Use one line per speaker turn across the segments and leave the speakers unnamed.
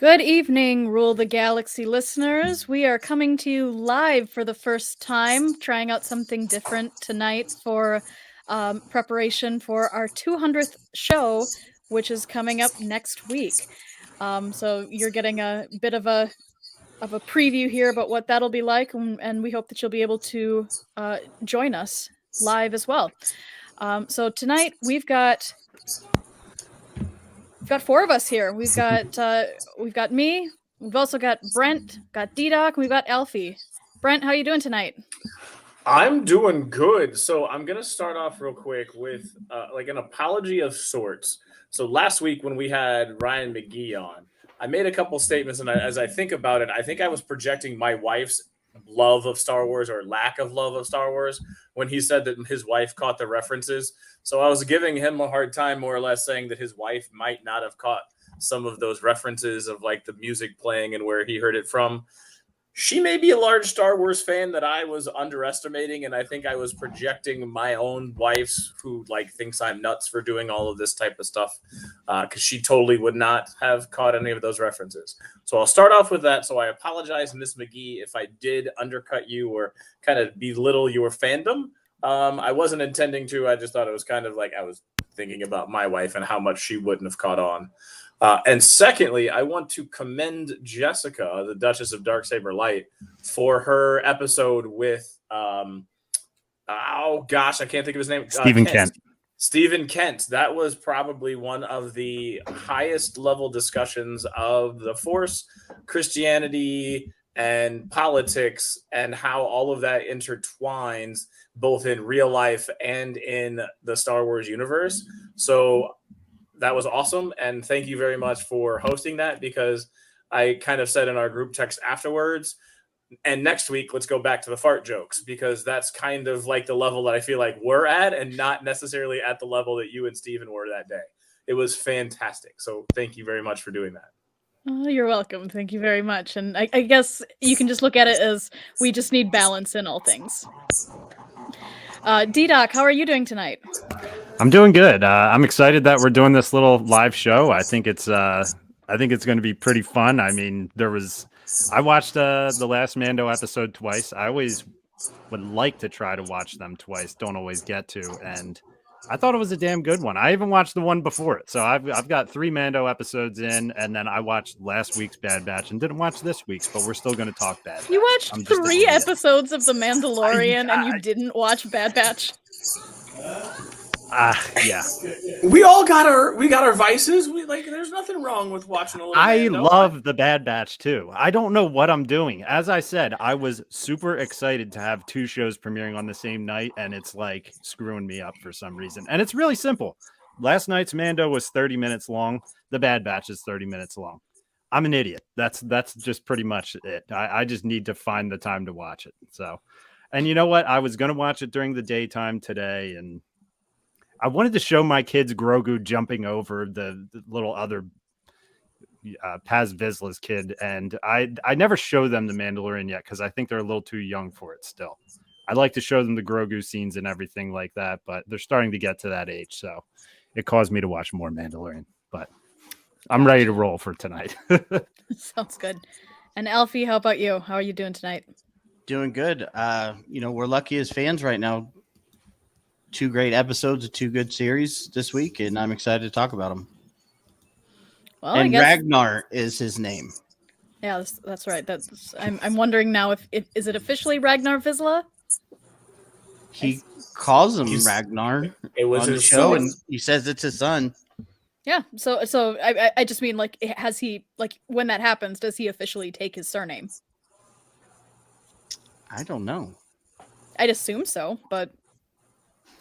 Good evening, Rule the Galaxy listeners. We are coming to you live for the first time, trying out something different tonight for preparation for our 200th show, which is coming up next week. So you're getting a bit of a preview here about what that'll be like, and we hope that you'll be able to join us live as well. So tonight we've got four of us here. We've got me. We've also got Brent, got DDoc, and we've got Alfie. Brent, how are you doing tonight?
I'm doing good. So I'm gonna start off real quick with like an apology of sorts. So last week when we had Ryan McGee on, I made a couple statements, and as I think about it, I think I was projecting my wife's love of Star Wars or lack of love of Star Wars when he said that his wife caught the references. So I was giving him a hard time, more or less saying that his wife might not have caught some of those references of like the music playing and where he heard it from. She may be a large Star Wars fan that I was underestimating, and I think I was projecting my own wife's, who like thinks I'm nuts for doing all of this type of stuff, because she totally would not have caught any of those references. So I'll start off with that. So I apologize, Miss McGee, if I did undercut you or kind of belittle your fandom. I wasn't intending to. I just thought it was kind of like I was thinking about my wife and how much she wouldn't have caught on. And secondly, I want to commend Jessica, the Duchess of Darksaber Light, for her episode with, I can't think of his name.
Stephen Kent.
Stephen Kent. That was probably one of the highest level discussions of the Force, Christianity, and politics, and how all of that intertwines both in real life and in the Star Wars universe. So that was awesome, and thank you very much for hosting that, because I kind of said in our group text afterwards, and next week let's go back to the fart jokes, because that's kind of like the level that I feel like we're at, and not necessarily at the level that you and Steven were that day. It was fantastic, so thank you very much for doing that.
Oh, you're welcome. Thank you very much. And I guess you can just look at it as we just need balance in all things. DDoc, how are you doing tonight?
I'm doing good. I'm excited that we're doing this little live show. I think it's going to be pretty fun. I mean, I watched the last Mando episode twice. I always would like to try to watch them twice. Don't always get to. And I thought it was a damn good one. I even watched the one before it. So I've got 3 Mando episodes in, and then I watched last week's Bad Batch and didn't watch this week's, but we're still going to talk Bad Batch.
You watched 3 episodes of The Mandalorian and you didn't watch Bad Batch?
Yeah.
We got our vices. There's nothing wrong with watching a little.
I love the Bad Batch too. I don't know what I'm doing. As I said, I was super excited to have 2 shows premiering on the same night, and it's like screwing me up for some reason. And it's really simple. Last night's Mando was 30 minutes long. The Bad Batch is 30 minutes long. I'm an idiot. That's just pretty much it. I just need to find the time to watch it. So, and you know what? I was going to watch it during the daytime today, and I wanted to show my kids Grogu jumping over the little other Paz Vizsla's kid, and I never show them the Mandalorian yet because I think they're a little too young for it still. I like to show them the Grogu scenes and everything like that, but they're starting to get to that age, so it caused me to watch more Mandalorian. But I'm ready to roll for tonight.
Sounds good. And Alfie, how about you? How are you doing tonight?
Doing good. We're lucky as fans right now. 2 great episodes of 2 good series this week, and I'm excited to talk about them. Well, and Ragnar is his name.
Yeah, that's right. I'm wondering now if is it officially Ragnar Vizsla?
He calls him Ragnar.
It was
on
his
the show,
son.
and he says it's his son.
Yeah. So I just mean, like, has he, like, when that happens, does he officially take his surname?
I don't know.
I'd assume so, but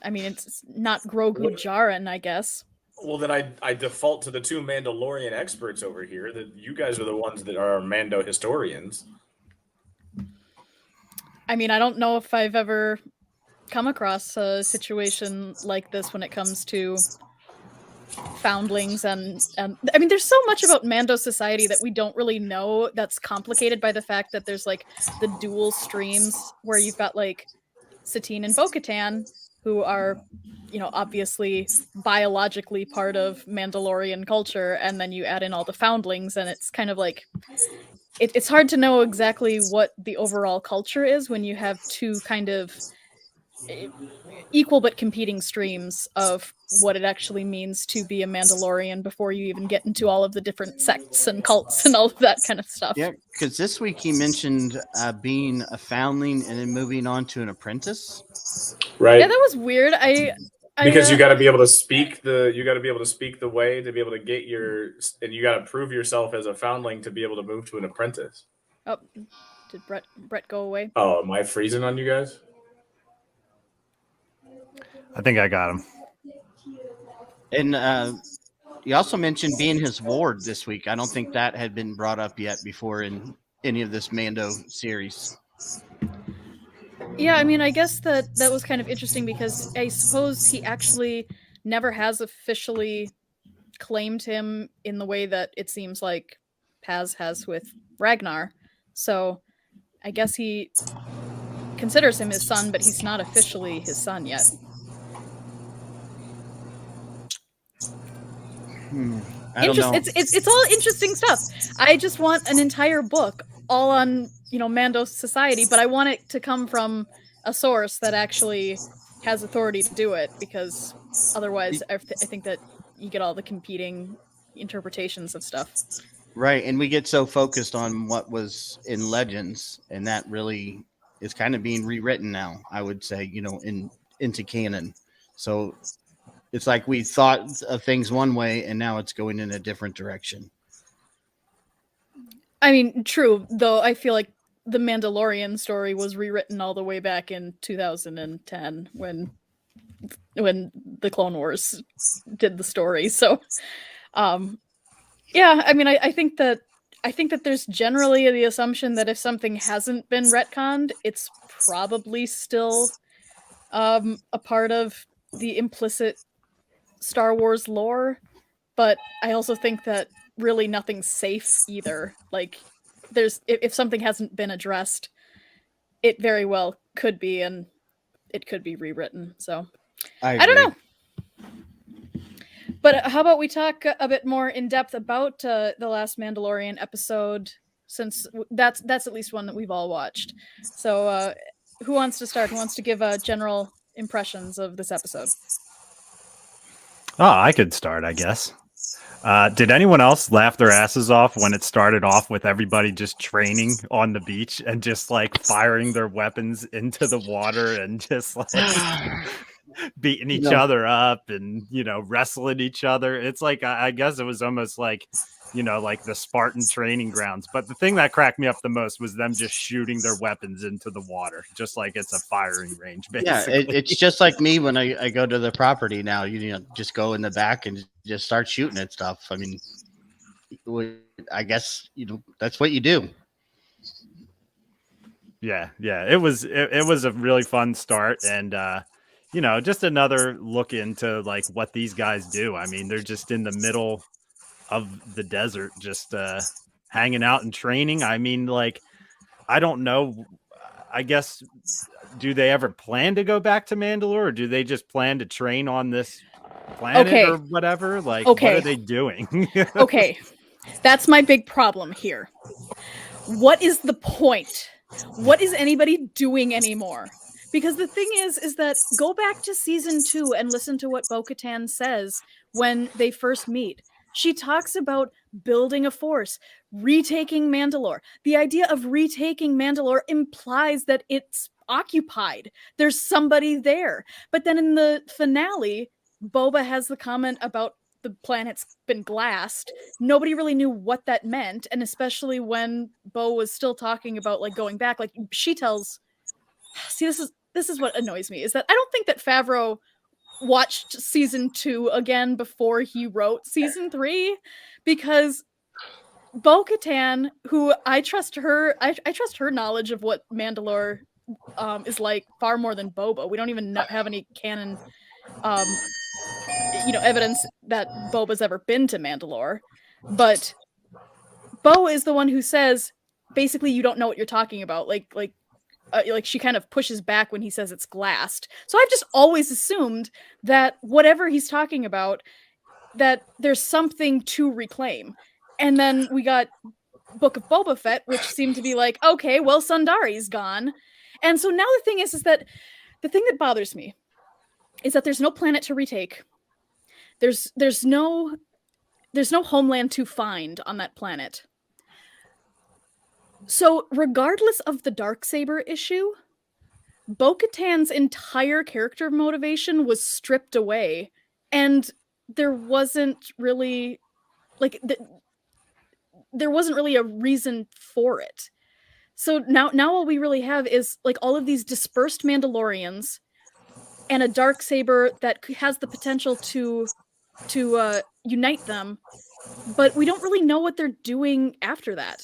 I mean, it's not Grogu Jaren, I guess.
Well, then I default to the 2 Mandalorian experts over here. That you guys are the ones that are Mando historians.
I mean, I don't know if I've ever come across a situation like this when it comes to foundlings and I mean, there's so much about Mando society that we don't really know, that's complicated by the fact that there's like the dual streams where you've got like Satine and Bo-Katan, who are, obviously biologically part of Mandalorian culture, and then you add in all the foundlings, and it's kind of like it's hard to know exactly what the overall culture is when you have two kind of equal but competing streams of what it actually means to be a Mandalorian before you even get into all of the different sects and cults and all of that kind of stuff.
Yeah, because this week he mentioned being a foundling and then moving on to an apprentice.
Right.
Yeah, that was weird.
Because you got to be able to speak the way to be able to get and you got to prove yourself as a foundling to be able to move to an apprentice.
Oh, did Brett go away?
Oh, am I freezing on you guys?
I think I got him.
And you also mentioned being his ward this week. I don't think that had been brought up yet before in any of this Mando series.
Yeah, I mean, I guess that was kind of interesting because I suppose he actually never has officially claimed him in the way that it seems like Paz has with Ragnar. So I guess he considers him his son, but he's not officially his son yet.
I don't know.
It's all interesting stuff. I just want an entire book all on Mando society, but I want it to come from a source that actually has authority to do it, because otherwise I think that you get all the competing interpretations of stuff.
Right, and we get so focused on what was in Legends, and that really is kind of being rewritten now, I would say, into canon. So it's like we thought of things one way, and now it's going in a different direction.
I mean, true, though I feel like the Mandalorian story was rewritten all the way back in 2010 when the Clone Wars did the story. So, yeah, I mean, I think that there's generally the assumption that if something hasn't been retconned, it's probably still a part of the implicit Star Wars lore. But I also think that really nothing's safe either. Like, if something hasn't been addressed, it very well could be, and it could be rewritten. So I don't know. But how about we talk a bit more in depth about the last Mandalorian episode, since that's at least one that we've all watched. So who wants to start? Who wants to give general impressions of this episode?
Oh, I could start, I guess. Did anyone else laugh their asses off when it started off with everybody just training on the beach and just like firing their weapons into the water and just like beating each other up and, wrestling each other? It's like, I guess it was almost like, like the Spartan training grounds. But the thing that cracked me up the most was them just shooting their weapons into the water, just like it's a firing range, basically.
Yeah, it's just like me when I go to the property now. Just go in the back and just start shooting at stuff. I mean, I guess, that's what you do.
Yeah. It was a really fun start, and just another look into like what these guys do. I mean, they're just in the middle of the desert, just hanging out and training. I mean, like, I don't know. I guess, do they ever plan to go back to Mandalore, or do they just plan to train on this planet or whatever? Like, what are they doing?
Okay, that's my big problem here. What is the point? What is anybody doing anymore? Because the thing is that go back to season 2 and listen to what Bo-Katan says when they first meet. She talks about building a force, retaking Mandalore. The idea of retaking Mandalore implies that it's occupied. There's somebody there. But then in the finale, Boba has the comment about the planet's been glassed. Nobody really knew what that meant. And especially when Bo was still talking about like going back, like she tells, see, this is what annoys me, is that I don't think that Favreau watched season 2 again before he wrote season 3, because Bo-Katan, who I trust her knowledge of what Mandalore is like far more than Boba. We don't even have any canon evidence that Boba's ever been to Mandalore, but Bo is the one who says basically you don't know what you're talking about. Like like she kind of pushes back when he says it's glassed. So I've just always assumed that whatever he's talking about, that there's something to reclaim. And then we got Book of Boba Fett, which seemed to be like, okay, well, Sundari's gone. And so now the thing is that the thing that bothers me is that there's no planet to retake. There's no homeland to find on that planet. So regardless of the Darksaber issue, Bo-Katan's entire character motivation was stripped away, and there wasn't really there wasn't really a reason for it. So now all we really have is like all of these dispersed Mandalorians and a Darksaber that has the potential to unite them, but we don't really know what they're doing after that.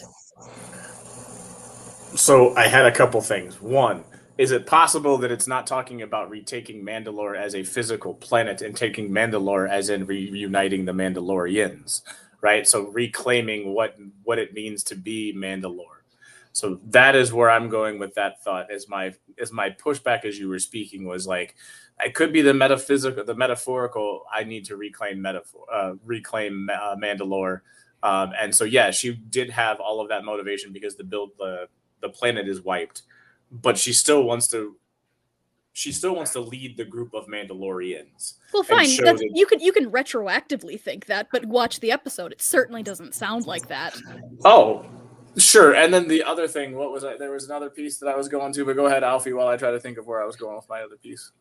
So I had a couple things. One, is it possible that it's not talking about retaking Mandalore as a physical planet and taking Mandalore as in reuniting the Mandalorians, right? So reclaiming what it means to be Mandalore. So that is where I'm going with that thought. As my pushback as you were speaking was like, it could be the metaphorical. I need to reclaim Mandalore, and so yeah, she did have all of that motivation because the planet is wiped, but she still wants to lead the group of Mandalorians.
Well, fine. You can retroactively think that, but watch the episode. It certainly doesn't sound like that.
Oh, sure. And then the other thing, what was I? There was another piece that I was going to, but go ahead, Alfie, while I try to think of where I was going with my other piece.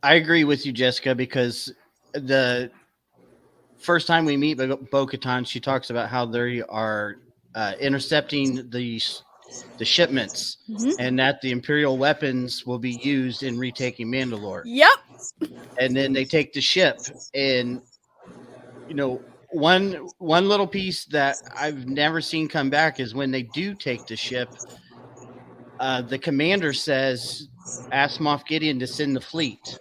I agree with you, Jessica, because the first time we meet Bo-Katan, she talks about how they are intercepting the shipments, and that the Imperial weapons will be used in retaking Mandalore.
Yep.
And then they take the ship, and one little piece that I've never seen come back is when they do take the ship, the commander says, ask Moff Gideon to send the fleet.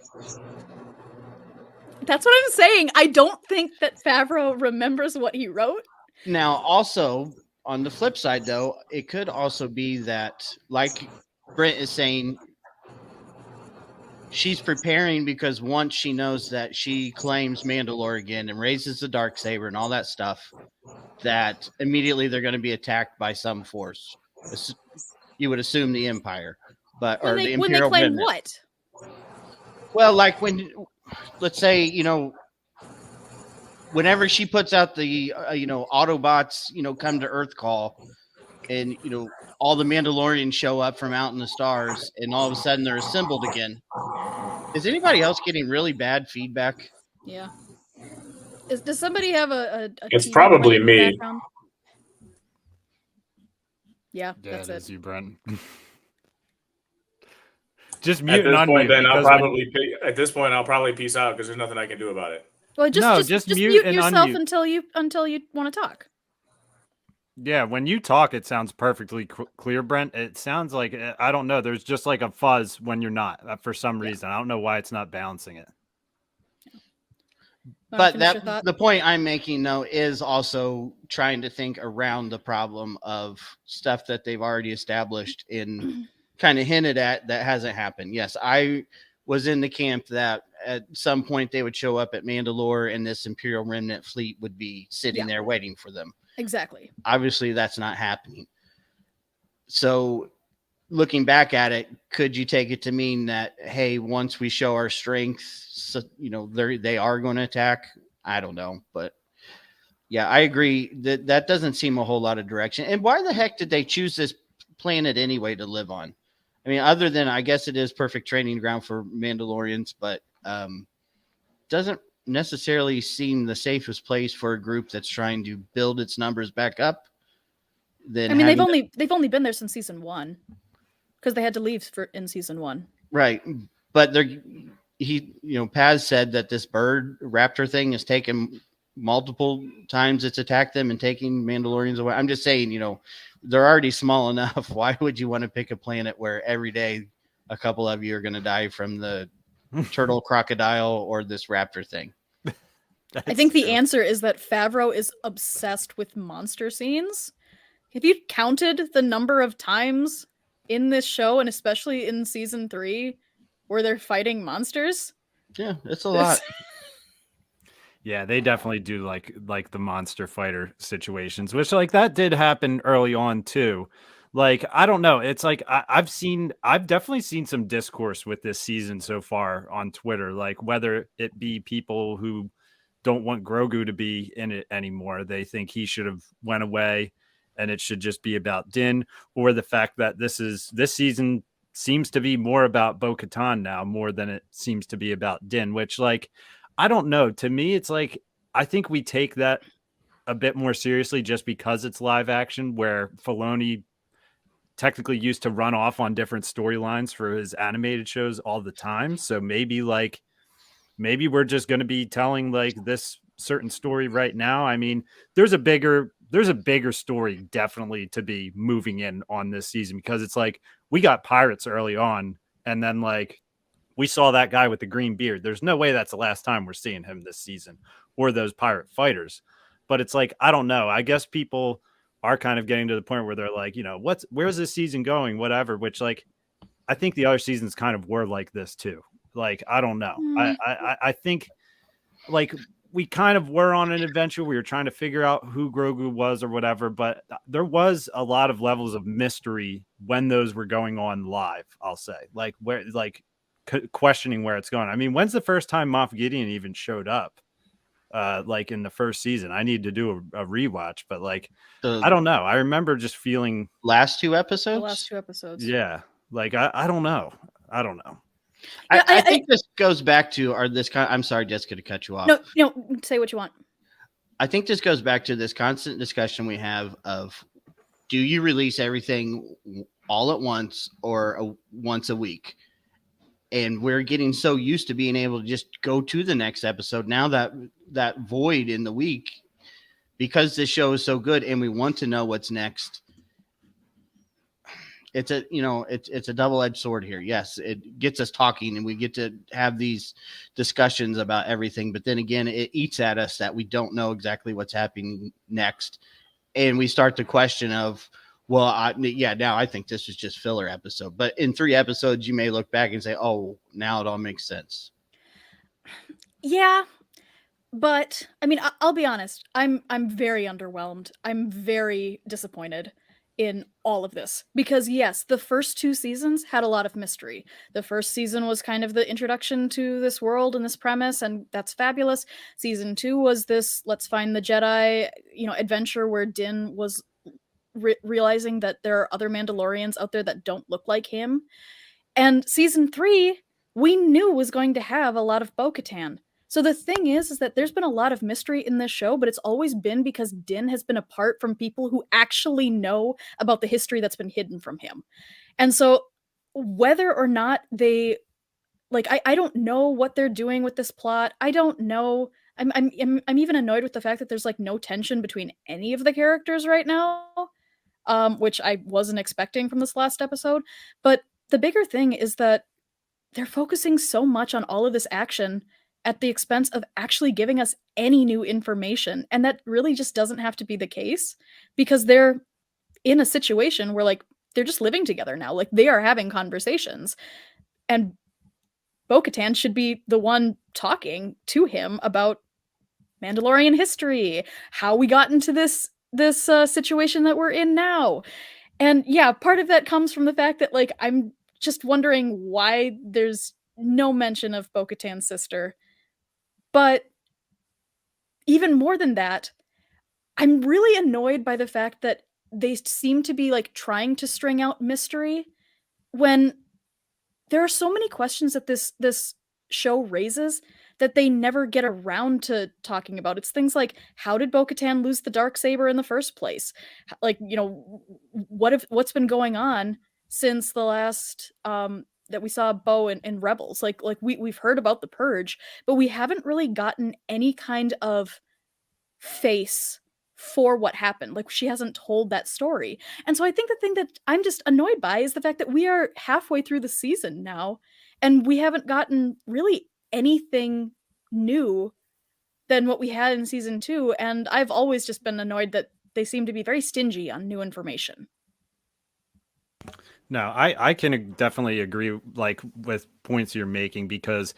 That's what I'm saying. I don't think that Favreau remembers what he wrote.
Now, also, on the flip side, though, it could also be that, like Brent is saying, she's preparing because once she knows that she claims Mandalore again and raises the Darksaber and all that stuff, that immediately they're going to be attacked by some force. You would assume the Empire, the Imperial.
When they claim
Remnant.
what?
Well, like when, let's say, whenever she puts out the Autobots, come to Earth call, and all the Mandalorians show up from out in the stars, and all of a sudden they're assembled again. Is anybody else getting really bad feedback?
Yeah. Does somebody have a
It's
TV
probably
playing in the
me.
background? Yeah, that's
it is
it.
you, Brent. Just
At
mute
this
and
point,
unmute.
then I'll
because
probably peace out because there's nothing I can do about it.
Well, just mute
and
yourself
unmute.
until you want to talk.
Yeah, when you talk, it sounds perfectly clear, Brent. It sounds like, I don't know, there's just like a fuzz when you're not, for some reason. I don't know why it's not balancing it.
But the point I'm making, though, is also trying to think around the problem of stuff that they've already established and kind of hinted at that hasn't happened. Yes, I was in the camp that at some point they would show up at Mandalore and this Imperial Remnant fleet would be sitting there waiting for them.
Exactly.
Obviously, that's not happening. So looking back at it, could you take it to mean that, hey, once we show our strength, they are going to attack? I don't know. But yeah, I agree that doesn't seem a whole lot of direction. And why the heck did they choose this planet anyway to live on? I mean, other than I guess it is perfect training ground for Mandalorians, but doesn't necessarily seem the safest place for a group that's trying to build its numbers back up.
I mean, they've only been there since season 1 because they had to leave in season 1.
Right, but Paz said that this bird raptor thing has taken multiple times. It's attacked them and taking Mandalorians away. I'm just saying, they're already small enough. Why would you want to pick a planet where every day a couple of you are going to die from the turtle, crocodile, or this raptor thing?
I think the answer is that Favreau is obsessed with monster scenes. Have you counted the number of times in this show, and especially in season 3, where they're fighting monsters.
Yeah, it's a lot.
Yeah, they definitely do like the monster fighter situations, which like that did happen early on too. Like, I don't know. It's like I've definitely seen some discourse with this season so far on Twitter, like whether it be people who don't want Grogu to be in it anymore. They think he should have went away and it should just be about Din, or the fact that this season seems to be more about Bo-Katan now more than it seems to be about Din, which like I don't know. To me, it's like I think we take that a bit more seriously just because it's live action, where Filoni technically used to run off on different storylines for his animated shows all the time. So maybe we're just going to be telling like this certain story right now. I mean, there's a bigger story definitely to be moving in on this season, because it's like we got pirates early on, and then like we saw that guy with the green beard. There's no way that's the last time we're seeing him this season, or those pirate fighters. But it's like, I don't know. I guess people are kind of getting to the point where they're like, you know, where's this season going? Whatever. Which like, I think the other seasons kind of were like this too. Like, I don't know. I think like we kind of were on an adventure. We were trying to figure out who Grogu was or whatever, but there was a lot of levels of mystery when those were going on live. I'll say like where like questioning where it's going. I mean, when's the first time Moff Gideon even showed up? Like in the first season. I need to do a rewatch, but like I don't know. I remember just feeling
last 2 episodes.
The last 2 episodes.
Yeah, like I don't know. I don't know.
Yeah,
I think this goes back to I'm sorry, Jessica, to cut you off.
No, say what you want.
I think this goes back to this constant discussion we have of, do you release everything all at once or once a week? And we're getting so used to being able to just go to the next episode. Now that void in the week, because this show is so good and we want to know what's next, it's a double-edged sword here. Yes, it gets us talking and we get to have these discussions about everything. But then again, it eats at us that we don't know exactly what's happening next. And we start the question of, well, now I think this was just filler episode. But in 3 episodes, you may look back and say, oh, now it all makes sense.
Yeah, but I mean, I'll be honest. I'm very underwhelmed. I'm very disappointed in all of this, because yes, the first 2 seasons had a lot of mystery. The first season was kind of the introduction to this world and this premise, and that's fabulous. Season 2 was this let's find the Jedi, adventure where Din was realizing that there are other Mandalorians out there that don't look like him. And season 3, we knew was going to have a lot of Bo-Katan. So the thing is that there's been a lot of mystery in this show, but it's always been because Din has been apart from people who actually know about the history that's been hidden from him. And so whether or not they like, I don't know what they're doing with this plot. I don't know. I'm even annoyed with the fact that there's like no tension between any of the characters right now. Which I wasn't expecting from this last episode. But the bigger thing is that they're focusing so much on all of this action at the expense of actually giving us any new information. And that really just doesn't have to be the case, because they're in a situation where like they're just living together now. Like they are having conversations. And Bo-Katan should be the one talking to him about Mandalorian history, how we got into this situation that we're in now. And yeah, part of that comes from the fact that like I'm just wondering why there's no mention of Bo-Katan's sister. But even more than that, I'm really annoyed by the fact that they seem to be like trying to string out mystery when there are so many questions that this show raises that they never get around to talking about. It's things like, how did Bo-Katan lose the Darksaber in the first place? Like, what's been going on since the last that we saw Bo in Rebels? Like we've heard about the Purge, but we haven't really gotten any kind of face for what happened. Like she hasn't told that story. And so I think the thing that I'm just annoyed by is the fact that we are halfway through the season now and we haven't gotten really anything new than what we had in season 2. And I've always just been annoyed that they seem to be very stingy on new information.
No, I can definitely agree like with points you're making, because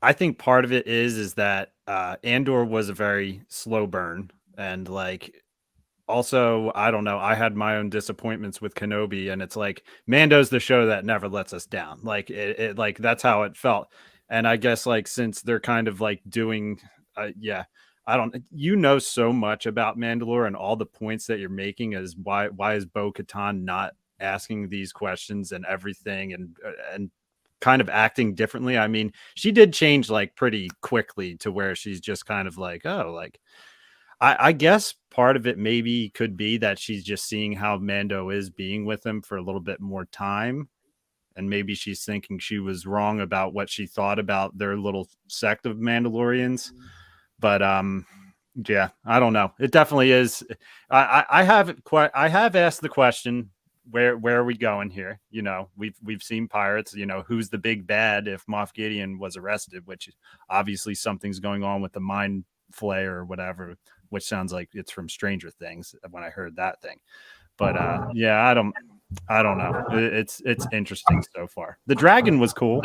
I think part of it is that Andor was a very slow burn, and like also, I don't know, I had my own disappointments with Kenobi, and it's like Mando's the show that never lets us down. Like it like that's how it felt. And I guess like since they're kind of like doing yeah, I don't, you know, so much about Mandalore, and all the points that you're making is why is Bo-Katan not asking these questions and everything, and kind of acting differently. I mean, she did change like pretty quickly to where she's just kind of like, oh, like I guess part of it maybe could be that she's just seeing how Mando is being with him for a little bit more time. And maybe she's thinking she was wrong about what she thought about their little sect of Mandalorians. But yeah, I don't know. It definitely is. I have asked the question, where are we going here? You know, we've seen pirates, you know, who's the big bad if Moff Gideon was arrested, which obviously something's going on with the mind flayer or whatever, which sounds like it's from Stranger Things when I heard that thing. But yeah, I don't know. It's interesting so far. The dragon was cool.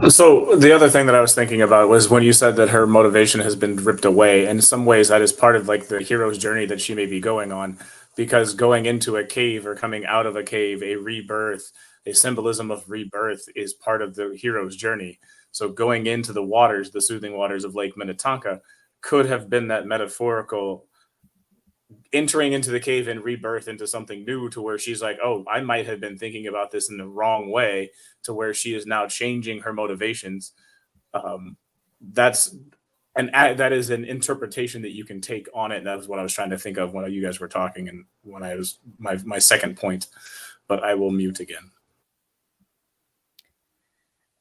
So the other thing that I was thinking about was when you said that her motivation has been ripped away. In some ways, that is part of like the hero's journey that she may be going on, because going into a cave or coming out of a cave, a rebirth, a symbolism of rebirth is part of the hero's journey. So going into the waters, the soothing waters of Lake Minnetonka, could have been that metaphorical entering into the cave and rebirth into something new, to where she's like, oh, I might have been thinking about this in the wrong way, to where she is now changing her motivations. That's that is an interpretation that you can take on it. And that was what I was trying to think of when you guys were talking, and when I was my second point, but I will mute again.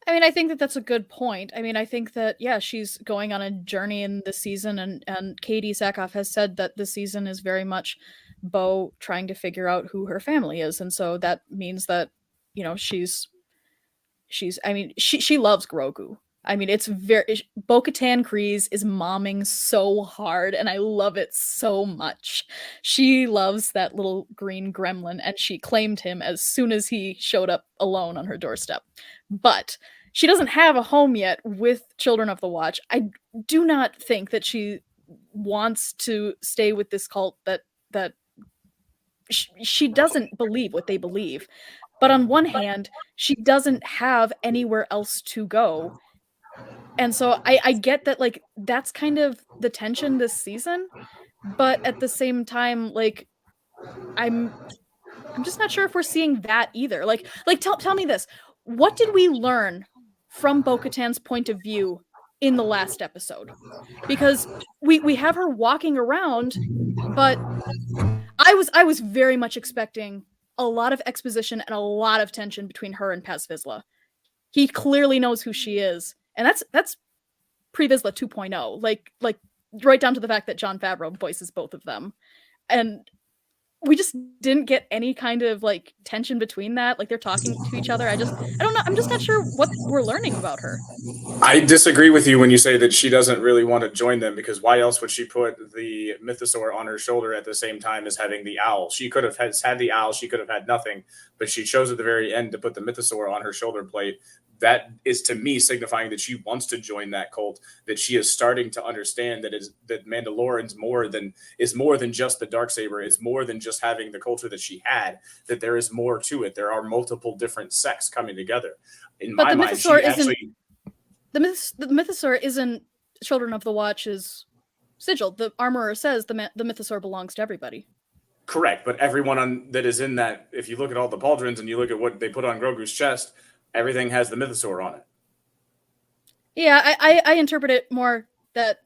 I mean, I think that that's a good point. I mean, I think that, yeah, she's going on a journey in this season, and Katie Sackhoff has said that this season is very much Bo trying to figure out who her family is. And so that means that, you know, I mean, she loves Grogu. I mean, it's Bo-Katan Kryze is momming so hard, and I love it so much. She loves that little green gremlin, and she claimed him as soon as he showed up alone on her doorstep. But she doesn't have a home yet with Children of the Watch. I do not think that she wants to stay with this cult that she doesn't believe what they believe. But on one hand, she doesn't have anywhere else to go. And so I get that, like, that's kind of the tension this season, but at the same time, like, I'm just not sure if we're seeing that either. Like tell me this. What did we learn from Bo-Katan's point of view in the last episode? Because we have her walking around, but I was very much expecting a lot of exposition and a lot of tension between her and Paz Vizsla. He clearly knows who she is, and that's pre-Vizsla 2.0, like right down to the fact that Jon Favreau voices both of them. And we just didn't get any kind of like tension between that. Like they're talking to each other. I don't know. I'm just not sure what we're learning about her.
I disagree with you when you say that she doesn't really want to join them, because why else would she put the mythosaur on her shoulder at the same time as having the owl? She could have had the owl. She could have had nothing, but she chose at the very end to put the mythosaur on her shoulder plate. That is, to me, signifying that she wants to join that cult, that she is starting to understand that Mandalorian's is more than just the Darksaber. It's more than just having the culture that she had, that there is more to it. There are multiple different sects coming together. In my mind, she actually...
The mythosaur isn't Children of the Watch's sigil. The armorer says the mythosaur belongs to everybody.
Correct, but everyone that is in that, if you look at all the pauldrons and you look at what they put on Grogu's chest, everything has the mythosaur on it.
Yeah, I interpret it more that,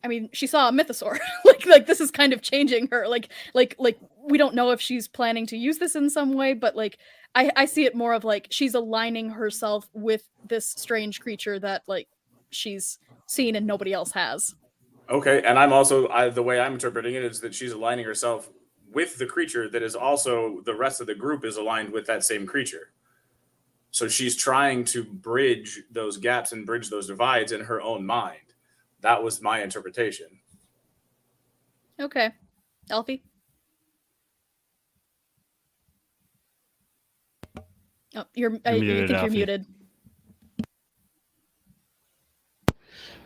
I mean, she saw a mythosaur. like this is kind of changing her. Like we don't know if she's planning to use this in some way, but like I see it more of like she's aligning herself with this strange creature that like she's seen and nobody else has.
Okay, and I'm also the way I'm interpreting it is that she's aligning herself with the creature that is also the rest of the group is aligned with that same creature. So she's trying to bridge those gaps and bridge those divides in her own mind. That was my interpretation.
Okay. Alfie? Oh, I think you're muted.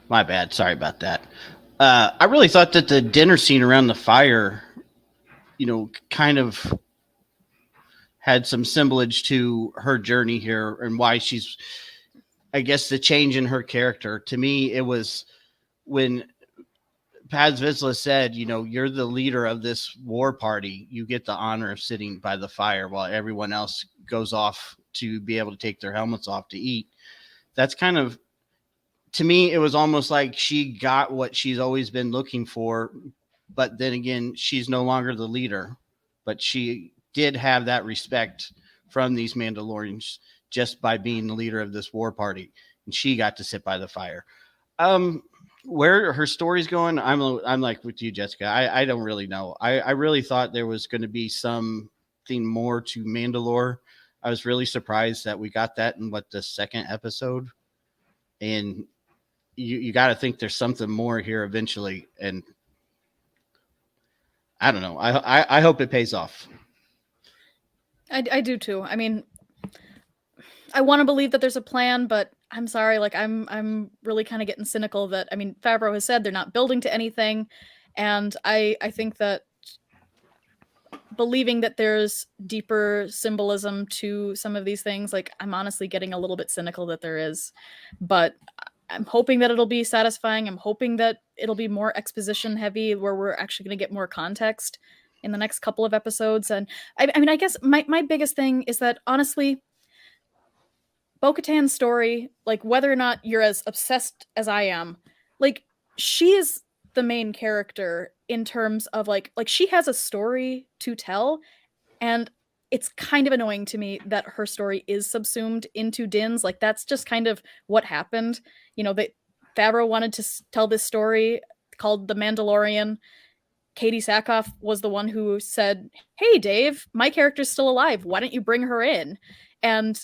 My bad. Sorry about that. I really thought that the dinner scene around the fire, kind of had some semblance to her journey here and why she's, I guess, the change in her character. To me, it was when Paz Vizsla said, you're the leader of this war party. You get the honor of sitting by the fire while everyone else goes off to be able to take their helmets off to eat. That's kind of, to me, it was almost like she got what she's always been looking for. But then again, she's no longer the leader, but she did have that respect from these Mandalorians just by being the leader of this war party. And she got to sit by the fire. Where her story's going, I'm like with you, Jessica. I don't really know. I really thought there was going to be something more to Mandalore. I was really surprised that we got that in the second episode. And you got to think there's something more here eventually. And I don't know. I hope it pays off.
I do too. I mean, I want to believe that there's a plan, but I'm sorry. Like I'm really kind of getting cynical that, I mean, Favreau has said they're not building to anything. And I think that believing that there's deeper symbolism to some of these things, like I'm honestly getting a little bit cynical that there is, but I'm hoping that it'll be satisfying. I'm hoping that it'll be more exposition heavy where we're actually going to get more context in the next couple of episodes. And I mean, I guess my biggest thing is that honestly, Bo-Katan's story, like whether or not you're as obsessed as I am, like she is the main character in terms of like she has a story to tell, and it's kind of annoying to me that her story is subsumed into Din's. Like that's just kind of what happened. That Favreau wanted to tell this story called The Mandalorian. Katie Sackhoff was the one who said, "Hey, Dave, my character's still alive. Why don't you bring her in?" And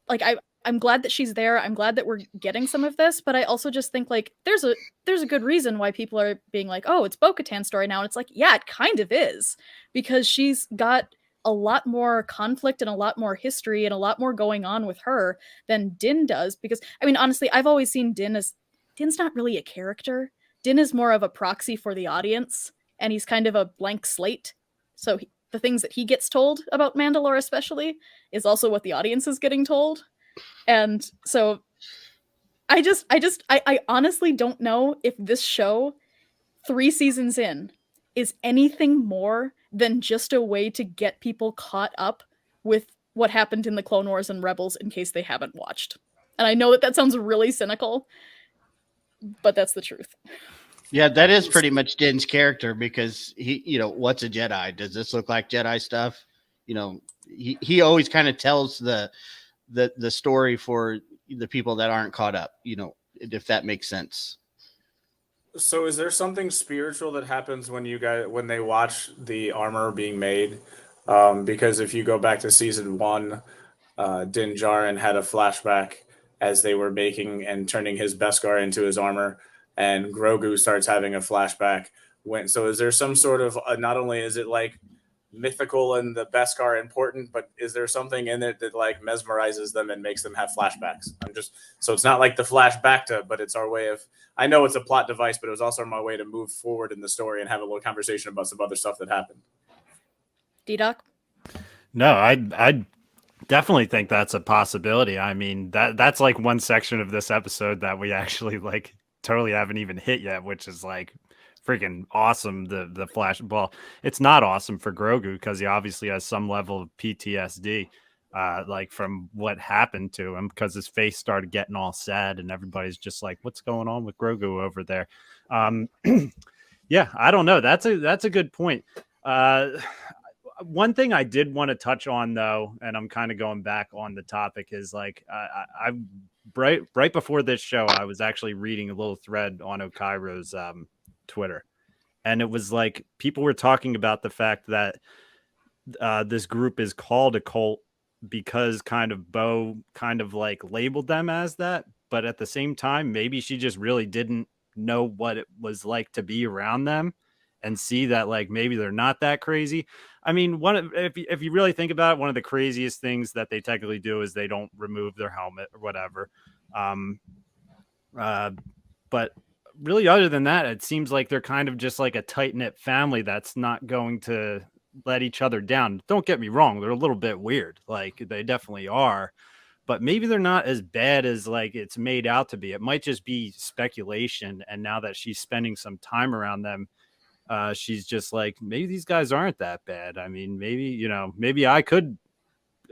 like I'm glad that she's there. I'm glad that we're getting some of this, but I also just think like there's a good reason why people are being like, "Oh, it's Bo-Katan's story now." And it's like, yeah, it kind of is, because she's got a lot more conflict and a lot more history and a lot more going on with her than Din does. Because I mean, honestly, I've always seen Din's not really a character. Din is more of a proxy for the audience, and he's kind of a blank slate. So the things that he gets told about Mandalore especially is also what the audience is getting told. And so I honestly don't know if this show 3 seasons in is anything more than just a way to get people caught up with what happened in the Clone Wars and Rebels in case they haven't watched. And I know that sounds really cynical, but that's the truth.
Yeah, that is pretty much Din's character, because he, what's a Jedi? Does this look like Jedi stuff? He always kind of tells the story for the people that aren't caught up, if that makes sense.
So is there something spiritual that happens when they watch the armor being made? Because if you go back to season 1, Din Djarin had a flashback as they were making and turning his Beskar into his armor, and Grogu starts having a flashback. So is there some sort of, not only is it like mythical and the Beskar important, but is there something in it that like mesmerizes them and makes them have flashbacks? So it's not like the flashback but it's our way of, I know it's a plot device, but it was also my way to move forward in the story and have a little conversation about some other stuff that happened.
DDoc?
No, I definitely think that's a possibility. I mean, that's like one section of this episode that we actually like totally haven't even hit yet, which is like freaking awesome. The flash. Well, it's not awesome for Grogu because he obviously has some level of PTSD, like from what happened to him, because his face started getting all sad and everybody's just like, what's going on with Grogu over there? Yeah, I don't know. That's a good point. One thing I did want to touch on though, and I'm kind of going back on the topic, is like I right before this show, I was actually reading a little thread on Okairo's Twitter, and it was like people were talking about the fact that this group is called a cult because kind of Bo kind of like labeled them as that, but at the same time maybe she just really didn't know what it was like to be around them, and see that like maybe they're not that crazy. I mean, if you really think about it, one of the craziest things that they technically do is they don't remove their helmet or whatever. But really, other than that, it seems like they're kind of just like a tight-knit family that's not going to let each other down. Don't get me wrong, they're a little bit weird. Like they definitely are. But maybe they're not as bad as like it's made out to be. It might just be speculation. And now that she's spending some time around them, she's just like, maybe these guys aren't that bad. I mean, maybe I could.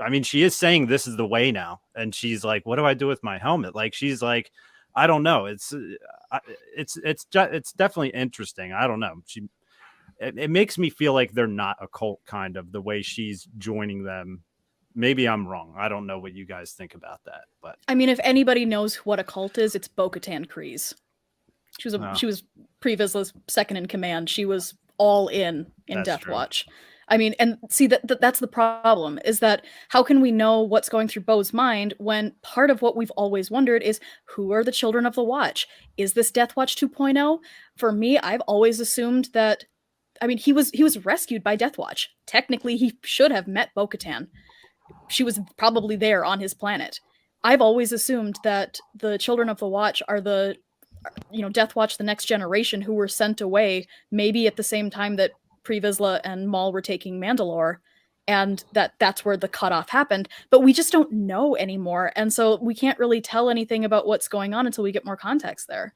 I mean, she is saying this is the way now. And she's like, what do I do with my helmet? Like, she's like, I don't know. It's definitely interesting. I don't know. It makes me feel like they're not a cult, kind of the way she's joining them. Maybe I'm wrong. I don't know what you guys think about that, but
I mean, if anybody knows what a cult is, it's Bo-Katan Kryze. She was Pre Vizsla's second in command. She was all in Death Watch. I mean, and see that's the problem, is that how can we know what's going through Bo's mind when part of what we've always wondered is who are the children of the Watch? Is this Death Watch 2.0? For me, I've always assumed that, I mean, he was rescued by Death Watch. Technically, he should have met Bo-Katan. She was probably there on his planet. I've always assumed that the children of the Watch are the, Death Watch, the next generation, who were sent away maybe at the same time that Pre Vizsla and Maul were taking Mandalore, and that's where the cutoff happened. But we just don't know anymore, and so we can't really tell anything about what's going on until we get more context there.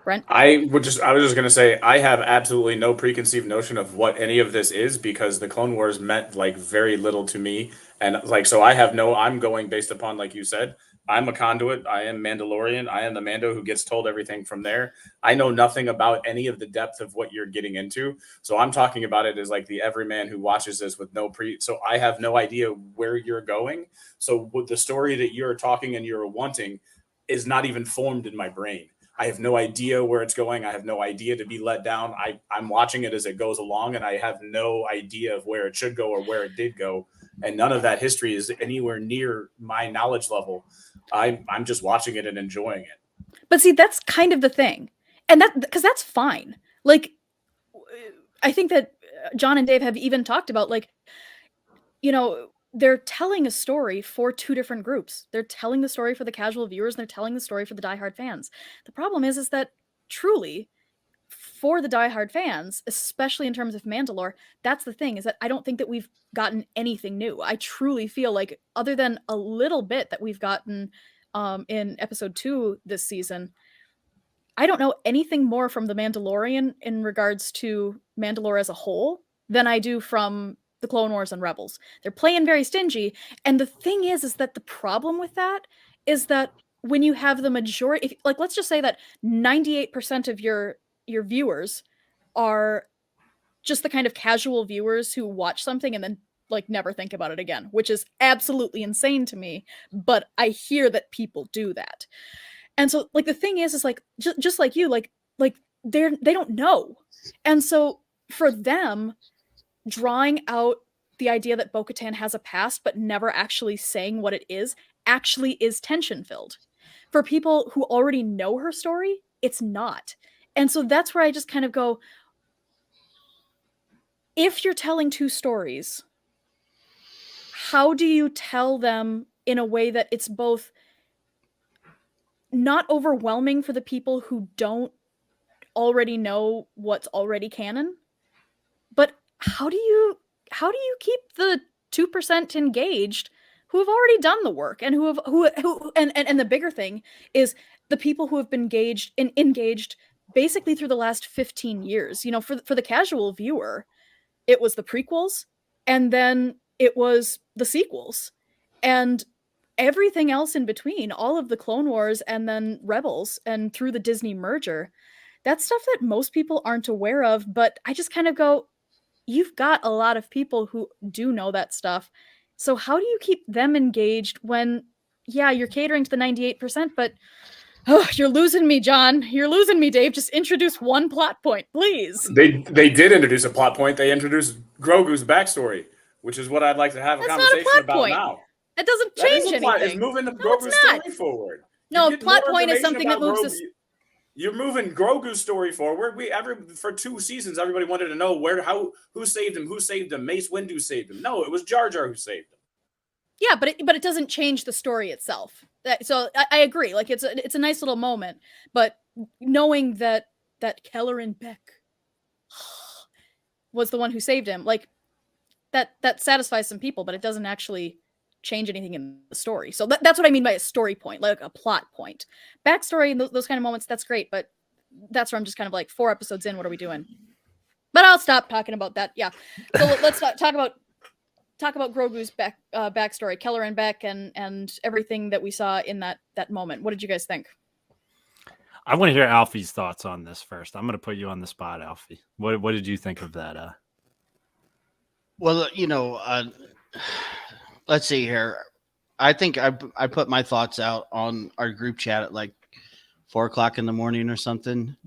Brent?
I was just going to say, I have absolutely no preconceived notion of what any of this is, because the Clone Wars meant like very little to me. And like, so I'm going based upon, like you said, I'm a conduit. I am Mandalorian. I am the Mando who gets told everything from there. I know nothing about any of the depth of what you're getting into. So I'm talking about it as like the everyman who watches this with so I have no idea where you're going. So with the story that you're talking and you're wanting is not even formed in my brain. I have no idea where it's going. I have no idea to be let down. I'm watching it as it goes along, and I have no idea of where it should go or where it did go. And none of that history is anywhere near my knowledge level. I'm just watching it and enjoying it.
But see, that's kind of the thing. And because that's fine. Like, I think that John and Dave have even talked about, like, they're telling a story for two different groups. They're telling the story for the casual viewers, and they're telling the story for the diehard fans. The problem is that truly, for the diehard fans, especially in terms of Mandalore, that's the thing, is that I don't think that we've gotten anything new. I truly feel like, other than a little bit that we've gotten in episode 2 this season, I don't know anything more from the Mandalorian in regards to Mandalore as a whole than I do from the Clone Wars and Rebels. They're playing very stingy, and the thing is that the problem with that is that when you have the majority, like, let's just say that 98% of your viewers are just the kind of casual viewers who watch something and then like never think about it again, which is absolutely insane to me, but I hear that people do that. And so, like, the thing is like, just like you, like they don't know. And so for them, drawing out the idea that Bo-Katan has a past but never actually saying what it is actually is tension filled. For people who already know her story, it's not. And so that's where I just kind of go, if you're telling two stories, how do you tell them in a way that it's both not overwhelming for the people who don't already know what's already canon, but how do you keep the 2% engaged who have already done the work, and who the bigger thing is the people who have been engaged basically through the last 15 years. For the casual viewer, it was the prequels, and then it was the sequels, and everything else in between, all of the Clone Wars and then Rebels, and through the Disney merger. That's stuff that most people aren't aware of, but I just kind of go, you've got a lot of people who do know that stuff. So how do you keep them engaged when, yeah, you're catering to the 98%, but you're losing me, John. You're losing me, Dave. Just introduce one plot point, please.
They did introduce a plot point. They introduced Grogu's backstory, which is what I'd like to have a conversation about now.
That doesn't change anything.
It's moving the Grogu's story forward.
No, plot point is something that moves this.
You're moving Grogu's story forward. For 2 seasons, everybody wanted to know who saved him, Mace Windu saved him. No, it was Jar Jar who saved him.
Yeah, but it doesn't change the story itself. So I agree. Like it's a nice little moment, but knowing that Kelleran Beck was the one who saved him, like that satisfies some people, but it doesn't actually change anything in the story. So that's what I mean by a story point, like a plot point. Backstory and those kind of moments, that's great, but that's where I'm just kind of like 4 episodes in, what are we doing? But I'll stop talking about that. Yeah. So let's talk about Grogu's backstory, Kelleran Beck, and everything that we saw in that moment. What did you guys think?
I want to hear Alfie's thoughts on this first. I'm going to put you on the spot, Alfie. What did you think of that?
Well, let's see here. I think I put my thoughts out on our group chat at like 4:00 in the morning or something.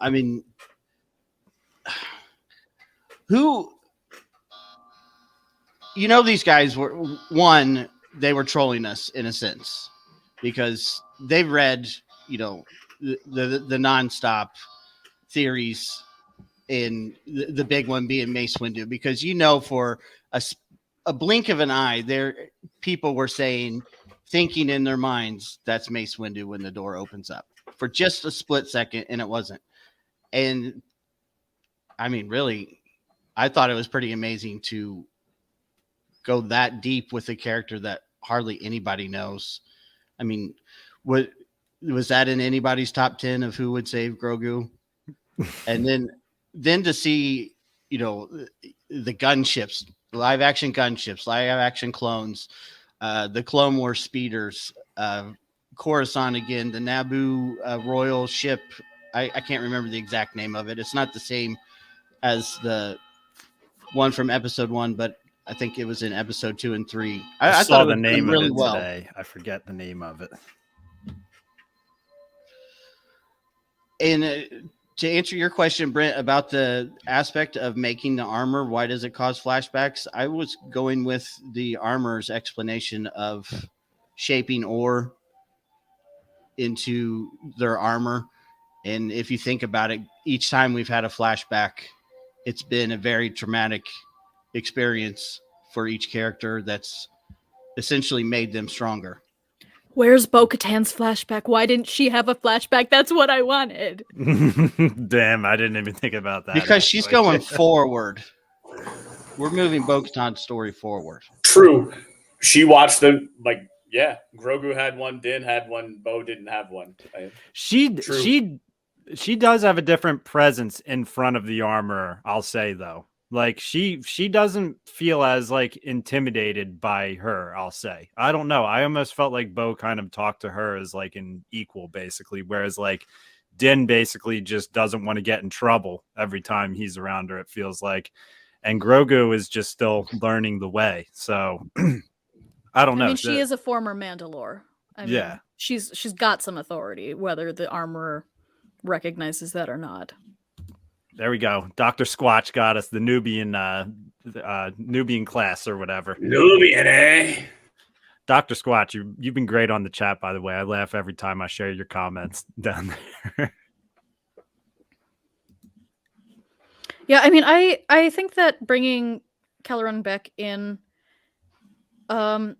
I mean, these guys they were trolling us in a sense because they've read, the nonstop theories, in the big one being Mace Windu, because for a blink of an eye, people were thinking in their minds that's Mace Windu when the door opens up for just a split second, and it wasn't. And I mean, really, I thought it was pretty amazing to go that deep with a character that hardly anybody knows. I mean, was that in anybody's top 10 of who would save Grogu? And then to see, the gunships, live action gunships, live action clones, the Clone Wars speeders, Coruscant again, the Naboo royal ship. I can't remember the exact name of it. It's not the same as the one from episode 1, but I think it was in episode 2 and 3.
I saw the name of it today. I forget the name of it.
And to answer your question, Brent, about the aspect of making the armor, why does it cause flashbacks? I was going with the armor's explanation of shaping ore into their armor. And if you think about it, each time we've had a flashback, it's been a very traumatic experience for each character that's essentially made them stronger.
Where's Bo-Katan's flashback? Why didn't she have a flashback? That's what I wanted.
Damn, I didn't even think about that.
Because she's going forward. We're moving Bo-Katan's story forward.
True. She watched Grogu had one, Din had one, Bo didn't have one.
She does have a different presence in front of the armor, I'll say, though. Like she doesn't feel as like intimidated by her, I'll say. I don't know. I almost felt like Bo kind of talked to her as like an equal, basically. Whereas like Din basically just doesn't want to get in trouble every time he's around her, it feels like. And Grogu is just still learning the way. So I don't know.
I mean, she is a former Mandalore. I mean, yeah. She's got some authority, whether the armor recognizes that or not.
There we go. Dr. Squatch got us the Nubian class or whatever.
Nubian, eh?
Dr. Squatch, you've been great on the chat, by the way. I laugh every time I share your comments down there.
Yeah, I mean, I think that bringing Kelleran Beck in, I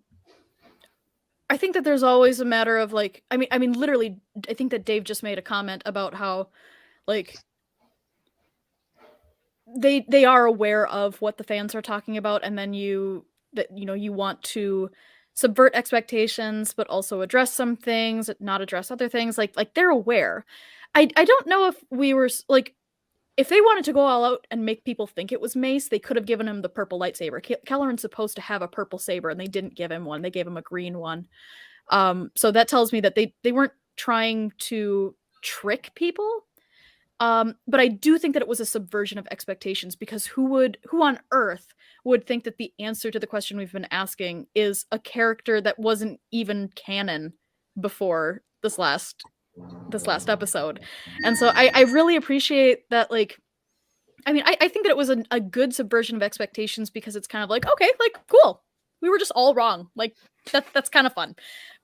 think that there's always a matter of like, I mean, literally, I think that Dave just made a comment about how, like, they are aware of what the fans are talking about, and then you want to subvert expectations, but also address some things, not address other things. Like they're aware. I don't know if we were like, if they wanted to go all out and make people think it was Mace, they could have given him the purple lightsaber. Kelleran's supposed to have a purple saber, and they didn't give him one. They gave him a green one. So that tells me that they weren't trying to trick people. But I do think that it was a subversion of expectations, because who on earth would think that the answer to the question we've been asking is a character that wasn't even canon before this last episode. And so I really appreciate that. Like, I mean, I think that it was a good subversion of expectations, because it's kind of like, okay, like, cool. we were just all wrong. Like that's kind of fun.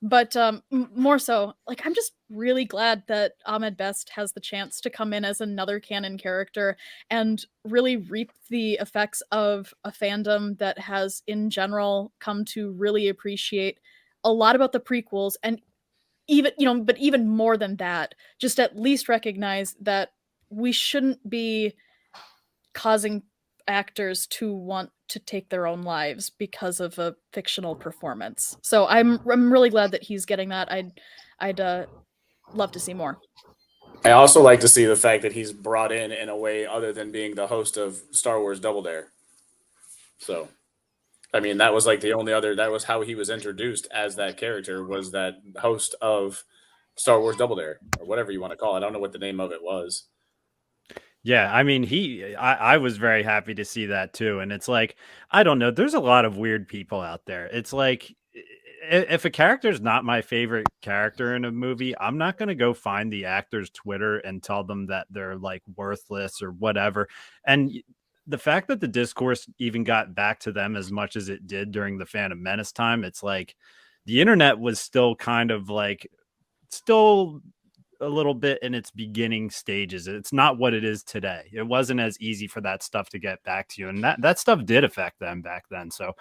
But more so, like, I'm just really glad that Ahmed Best has the chance to come in as another canon character and really reap the effects of a fandom that has in general come to really appreciate a lot about the prequels, and even, but even more than that, just at least recognize that we shouldn't be causing actors to want to take their own lives because of a fictional performance. So I'm really glad that he's getting that. I'd love to see more.
I also like to see the fact that he's brought in a way other than being the host of Star Wars Double Dare. So, I mean, that was like the only other, that was how he was introduced as that character, was that host of Star Wars Double Dare, or whatever you want to call it. I don't know what the name of it was.
Yeah, I mean, I was very happy to see that too. And it's like, I don't know, there's a lot of weird people out there. It's like, if a character is not my favorite character in a movie, I'm not going to go find the actor's Twitter and tell them that they're like worthless or whatever. And the fact that the discourse even got back to them as much as it did during the Phantom Menace time, it's like the internet was still kind of like, still a little bit in its beginning stages. It's not what it is today. It wasn't as easy for that stuff to get back to you. And that stuff did affect them back then. So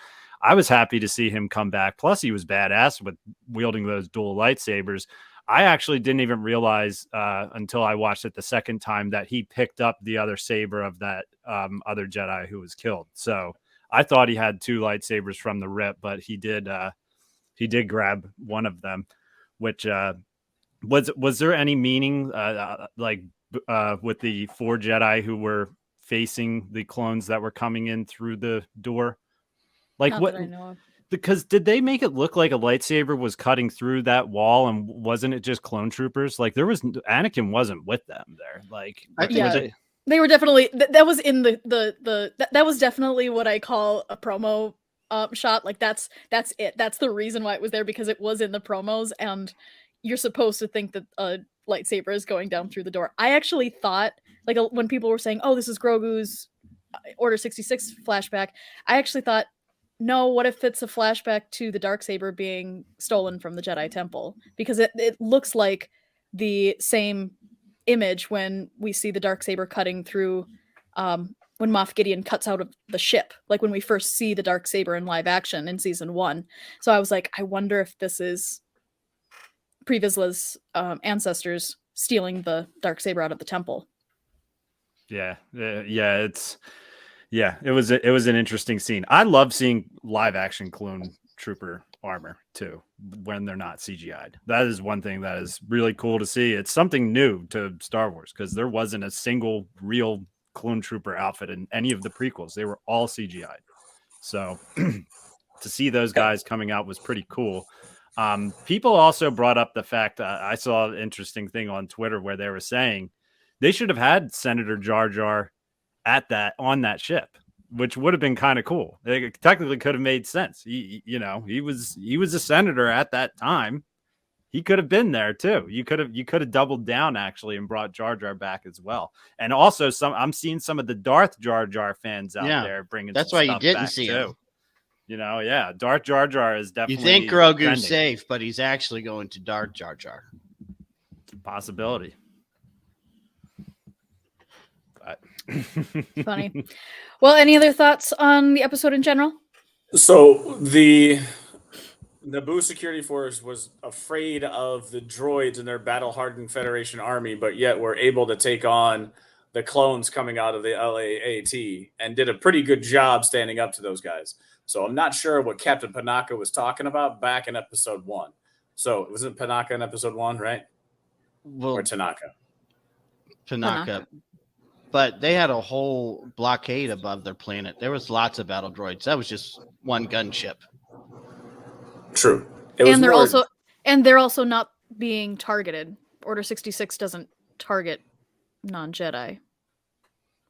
I was happy to see him come back. Plus he was badass with wielding those dual lightsabers. I actually didn't even realize until I watched it the second time that he picked up the other saber of that other Jedi who was killed. So I thought he had two lightsabers from the rip, but he did grab one of them, which was there any meaning with the four Jedi who were facing the clones that were coming in through the door? Like,
Not
what?
that I know of.
Because did they make it look like a lightsaber was cutting through that wall, and wasn't it just clone troopers? Like, Anakin wasn't with them there. Like,
they were definitely that was in that was definitely what I call a promo shot. Like that's it. That's the reason why it was there, because it was in the promos, and you're supposed to think that a lightsaber is going down through the door. I actually thought, like, when people were saying, "Oh, this is Grogu's Order 66 flashback," I actually thought, no, what if it's a flashback to the Darksaber being stolen from the Jedi Temple? Because it looks like the same image when we see the Darksaber cutting through, when Moff Gideon cuts out of the ship, like when we first see the Darksaber in live action in season 1. So I was like, I wonder if this is Pre Vizsla's ancestors stealing the Darksaber out of the temple.
Yeah, it was an interesting scene. I love seeing live action clone trooper armor too when they're not CGI'd. That is one thing that is really cool to see. It's something new to Star Wars because there wasn't a single real clone trooper outfit in any of the prequels. They were all CGI'd. So to see those guys coming out was pretty cool. People also brought up the fact I saw an interesting thing on Twitter where they were saying they should have had Senator Jar Jar on that ship, which would have been kind of cool. It technically could have made sense. He was a senator at that time. He could have been there too. You could have doubled down actually and brought Jar Jar back as well. And also I'm seeing some of the Darth Jar Jar fans out there bringing.
That's
some
why
stuff
you didn't
back
see
too.
him.
Darth Jar Jar is definitely.
You think Grogu's
trending.
safe, but he's actually going to Darth Jar Jar.
Possibility.
Funny. Well, any other thoughts on the episode in general?
So the Naboo security force was afraid of the droids and their battle-hardened Federation army, but yet were able to take on the clones coming out of the LAAT and did a pretty good job standing up to those guys. So I'm not sure what Captain Panaka was talking about back in episode 1. So it wasn't Panaka in episode 1, right?
Well,
or Tanaka?
Panaka. But they had a whole blockade above their planet. There was lots of battle droids. That was just one gunship.
True.
And they're also not being targeted. Order 66 doesn't target non-Jedi.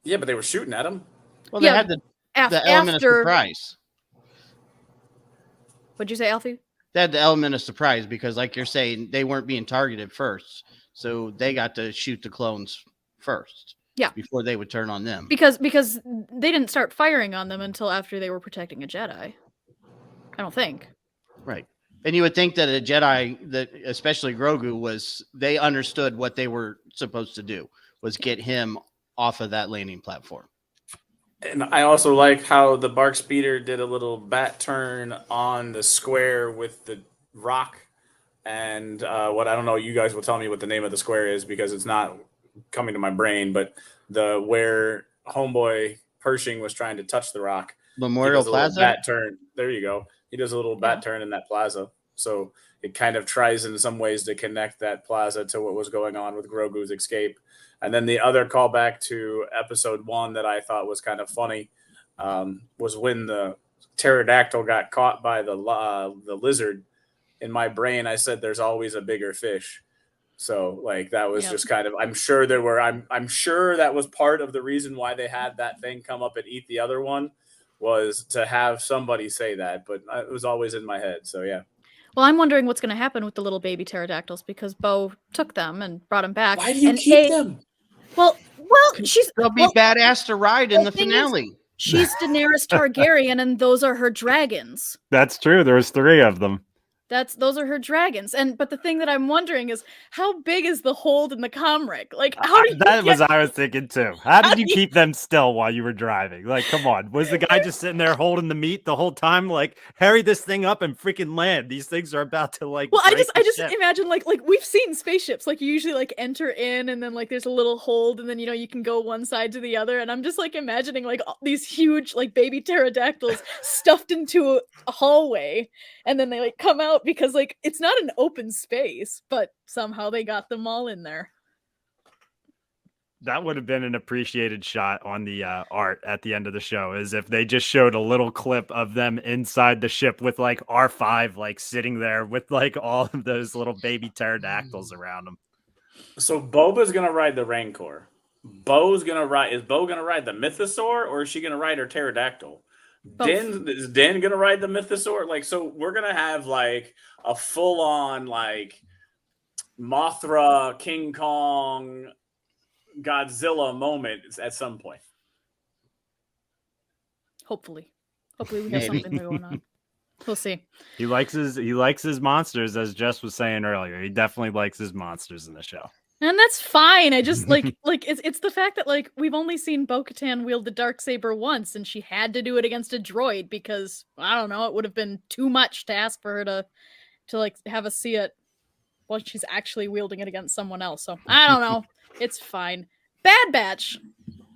Yeah, but they were shooting at them.
Well, they had the element of surprise.
What'd you say, Alfie?
They had the element of surprise because, like you're saying, they weren't being targeted first. So they got to shoot the clones first.
Yeah.
Before they would turn on them.
Because they didn't start firing on them until after they were protecting a Jedi. I don't think.
Right. And you would think that a Jedi, that especially Grogu, they understood what they were supposed to do, was get him off of that landing platform.
And I also like how the Bark Speeder did a little bat turn on the square with the rock. And what I don't know, you guys will tell me what the name of the square is because it's not coming to my brain, but where Homeboy Pershing was trying to touch the rock.
Memorial Plaza?
Bat turn. There you go. He does a little bat turn in that plaza. So it kind of tries in some ways to connect that plaza to what was going on with Grogu's escape. And then the other callback to episode 1 that I thought was kind of funny was when the pterodactyl got caught by the lizard. In my brain, I said, "There's always a bigger fish." So like that was just kind of. I'm sure that was part of the reason why they had that thing come up and eat the other one, was to have somebody say that. But it was always in my head. So yeah.
Well, I'm wondering what's going to happen with the little baby pterodactyls because Bo took them and brought them back.
Why do you keep them?
Well,
they'll be badass to ride in the finale.
She's Daenerys Targaryen, and those are her dragons.
That's true. There's 3 of them.
Those are her dragons. But the thing that I'm wondering is, how big is the hold in the comreg? Like, how do you
I was thinking too. How did you keep them still while you were driving? Like, come on. Was the guy just sitting there holding the meat the whole time? Like, hurry this thing up and freaking land. These things are about to like.
Well, I just imagine like we've seen spaceships. Like you usually like enter in and then like there's a little hold and then you can go one side to the other. And I'm just like imagining like these huge like baby pterodactyls stuffed into a hallway, and then they like come out because like it's not an open space, but somehow they got them all in there.
That would have been an appreciated shot on the art at the end of the show, is if they just showed a little clip of them inside the ship with like R5 like sitting there with like all of those little baby pterodactyls around them.
So Boba's gonna ride the Rancor. Is Bo gonna ride the Mythosaur, or is she gonna ride her pterodactyl? Is Din gonna ride the Mythosaur? Like, so we're gonna have like a full-on like Mothra, King Kong, Godzilla moment at some point.
Hopefully we have something going on. We'll see.
He likes his monsters, as Jess was saying earlier. He definitely likes his monsters in the show.
And that's fine. I just like it's the fact that like we've only seen Bo-Katan wield the Darksaber once, and she had to do it against a droid because I don't know, it would have been too much to ask for her to like have us see it while she's actually wielding it against someone else. So I don't know. It's fine. Bad Batch.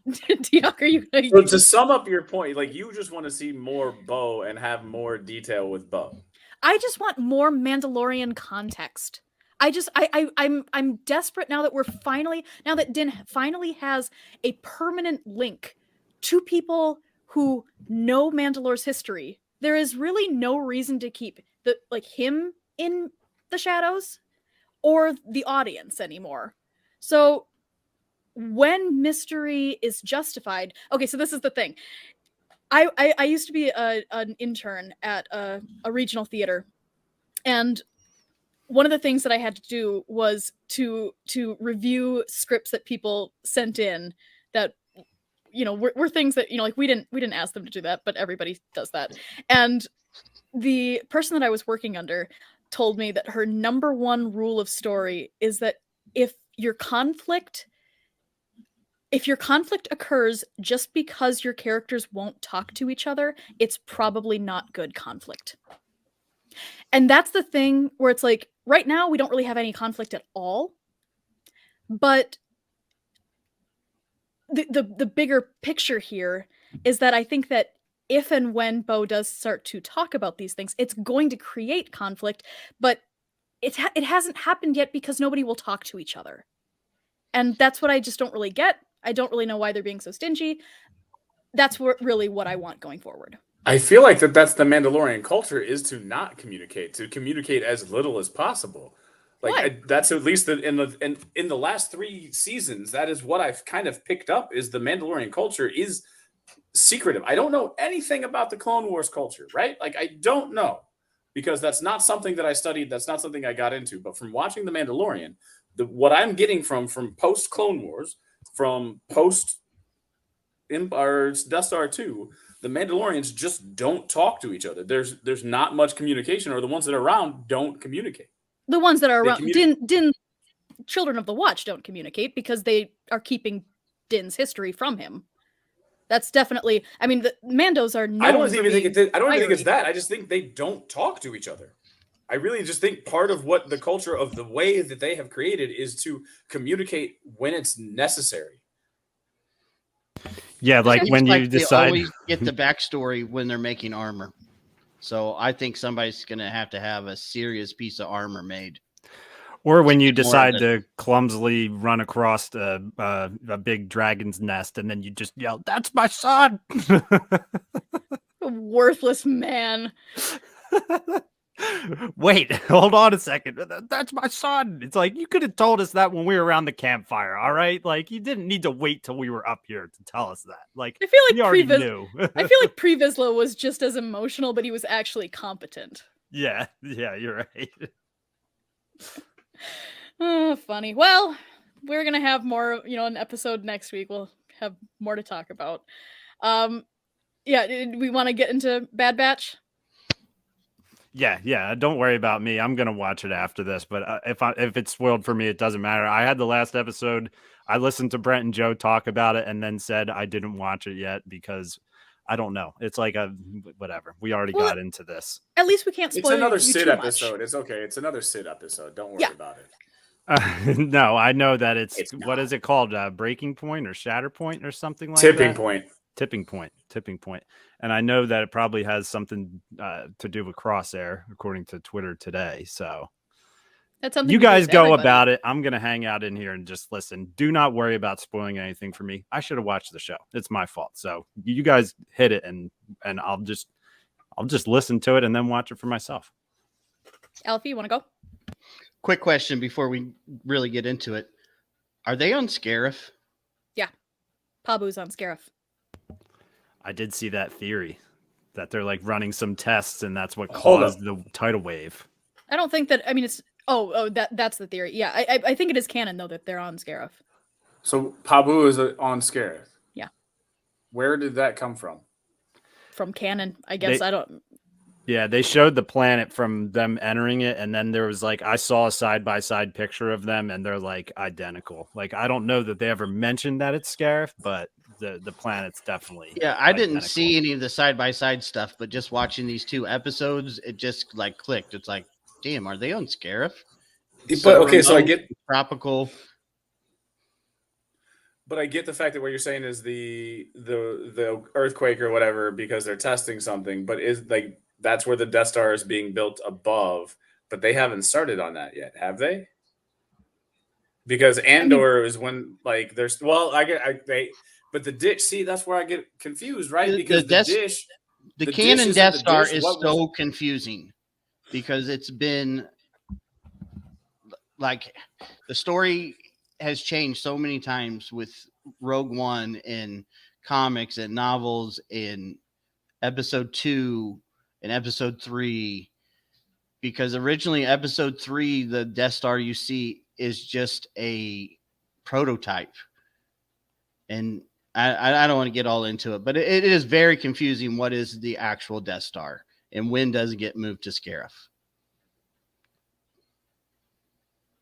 DDoc, are you gonna...
So to sum up your point, like you just want to see more Bo and have more detail with Bo.
I just want more Mandalorian context. I'm desperate now that Din finally has a permanent link to people who know Mandalore's history. There is really no reason to keep him in the shadows or the audience anymore. So when mystery is justified, okay, so this is the thing. I used to be an intern at a regional theater, and one of the things that I had to do was to review scripts that people sent in that were things that like we didn't ask them to do that, but everybody does that. And the person that I was working under told me that her number one rule of story is that if your conflict occurs just because your characters won't talk to each other, it's probably not good conflict. And that's the thing where it's like, right now, we don't really have any conflict at all. But the bigger picture here is that I think that if and when Bo does start to talk about these things, it's going to create conflict, but it hasn't happened yet because nobody will talk to each other. And that's what I just don't really get. I don't really know why they're being so stingy. That's really what I want going forward.
I feel like that's the Mandalorian culture, is to not communicate, to communicate as little as possible. Like that's at least in the last 3 seasons, that is what I've kind of picked up, is the Mandalorian culture is secretive. I don't know anything about the Clone Wars culture, right? Like I don't know, because that's not something that I studied. That's not something I got into. But from watching the Mandalorian, what I'm getting from post Clone Wars, from post Death Star 2, the Mandalorians just don't talk to each other. There's not much communication, or the ones that are around don't communicate.
The ones that are around Din Children of the Watch don't communicate because they are keeping Din's history from him. That's definitely. I mean, the Mandos are.
I don't even think it's that. I just think they don't talk to each other. I really just think part of what the culture of the way that they have created is to communicate when it's necessary.
Yeah, like when you decide.
They always get the backstory when they're making armor. So I think somebody's going to have a serious piece of armor made.
Or when you decide to clumsily run across a big dragon's nest and then you just yell, "That's my son!"
A worthless man.
Wait, hold on a second. That's my son. It's like, you could have told us that when we were around the campfire, all right? Like, you didn't need to wait till we were up here to tell us that. Like,
I feel like
we already knew.
I feel like Pre Vizsla was just as emotional, but he was actually competent.
Yeah, you're right.
Oh, funny. Well, we're gonna have more, an episode next week. We'll have more to talk about. Yeah, we want to get into Bad Batch?
Yeah. Don't worry about me. I'm gonna watch it after this. But if it's spoiled for me, it doesn't matter. I had the last episode. I listened to Brent and Joe talk about it, and then said I didn't watch it yet because I don't know. It's like whatever. We already got into this.
At least we can't spoil.
It's another Sid episode. It's okay. It's another Sid episode. Don't worry about it.
No, I know that it's what is it called? Breaking point or shatter point or something like
Tipping
that? Tipping point. And I know that it probably has something to do with Crosshair, according to Twitter today. So
that's something
you guys go about it. I'm going to hang out in here and just listen. Do not worry about spoiling anything for me. I should have watched the show. It's my fault. So you guys hit it, and I'll just listen to it and then watch it for myself.
Alfie, you want to go?
Quick question before we really get into it. Are they on Scarif?
Yeah. Pabu's on Scarif.
I did see that theory that they're like running some tests and that's what caused the tidal wave.
I don't think that. I mean, it's that's the theory. Yeah, I think it is canon though that they're on Scarif.
So Pabu is on Scarif.
Yeah.
Where did that come from?
From canon, I guess. I don't.
Yeah, they showed the planet from them entering it, and then there was like I saw a side-by-side picture of them, and they're like identical. Like I don't know that they ever mentioned that it's Scarif, but the planet's definitely.
Yeah, I didn't see any of the side-by-side stuff, but just watching these 2 episodes, it just like clicked. It's like, damn, are they on Scarif?
But okay, so I get
tropical.
But I get the fact that what you're saying is the earthquake or whatever because they're testing something, but is like that's where the Death Star is being built above, but they haven't started on that yet, have they? Because Andor is when like there's but the dish. See, that's where I get confused, right? Because
the canon Death Star is so confusing because it's been like the story has changed so many times with Rogue One in comics and novels in episode 2 and episode 3, because originally episode 3, the Death Star you see is just a prototype. And I don't want to get all into it, but it is very confusing. What is the actual Death Star and when does it get moved to Scarif?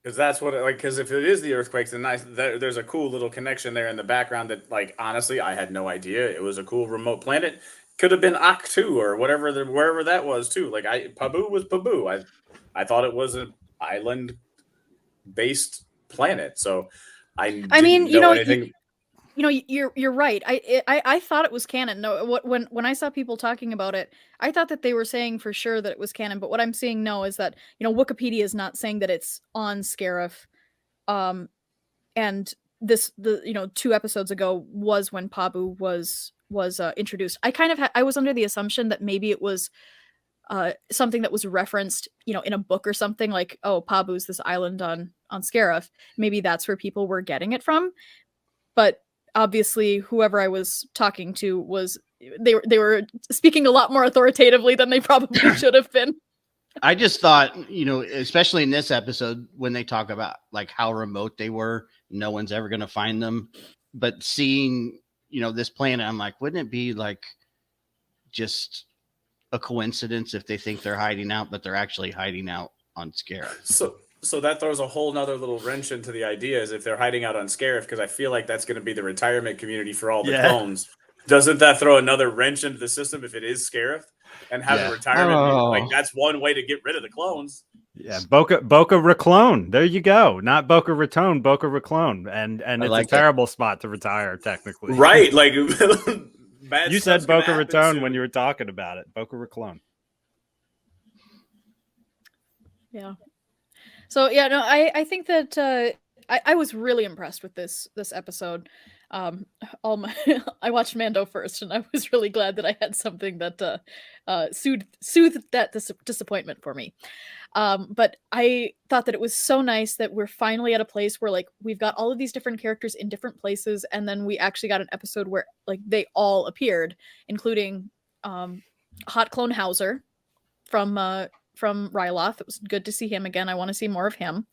Because that's what, because if it is the earthquakes, then there's a cool little connection there in the background that, like, honestly, I had no idea. It was a cool remote planet. Could have been Ak-2 or whatever, wherever that was too. Like, Pabu was Pabu. I thought it was an island-based planet. So I mean, know anything.
You're right. I thought it was canon. No, when I saw people talking about it, I thought that they were saying for sure that it was canon. But what I'm seeing now is that Wikipedia is not saying that it's on Scarif, and this 2 episodes ago was when Pabu was introduced. I was under the assumption that maybe it was something that was referenced in a book or something, like, oh, Pabu's this island on Scarif. Maybe that's where people were getting it from, but obviously whoever I was talking to they were speaking a lot more authoritatively than they probably should have been.
I just thought, especially in this episode when they talk about like how remote they were, no one's ever going to find them. But seeing, this planet, I'm like, wouldn't it be like just a coincidence if they think they're hiding out, but they're actually hiding out on Scarif.
So that throws a whole nother little wrench into the idea as if they're hiding out on Scarif, because I feel like that's going to be the retirement community for all the clones. Doesn't that throw another wrench into the system if it is Scarif and having retirement? Like, that's one way to get rid of the clones.
Yeah, Boca Raclone. There you go. Not Boca Raton, Boca Raclone. And it's like a terrible spot to retire, technically.
Right. Like,
you said Boca Raton when you were talking about it. Boca Raclone.
Yeah. So yeah, no, I think that I was really impressed with this episode. I watched Mando first, and I was really glad that I had something that soothed that disappointment for me. But I thought that it was so nice that we're finally at a place where like we've got all of these different characters in different places, and then we actually got an episode where like they all appeared, including Hot Clone Hauser from Ryloth. It was good to see him again. I want to see more of him.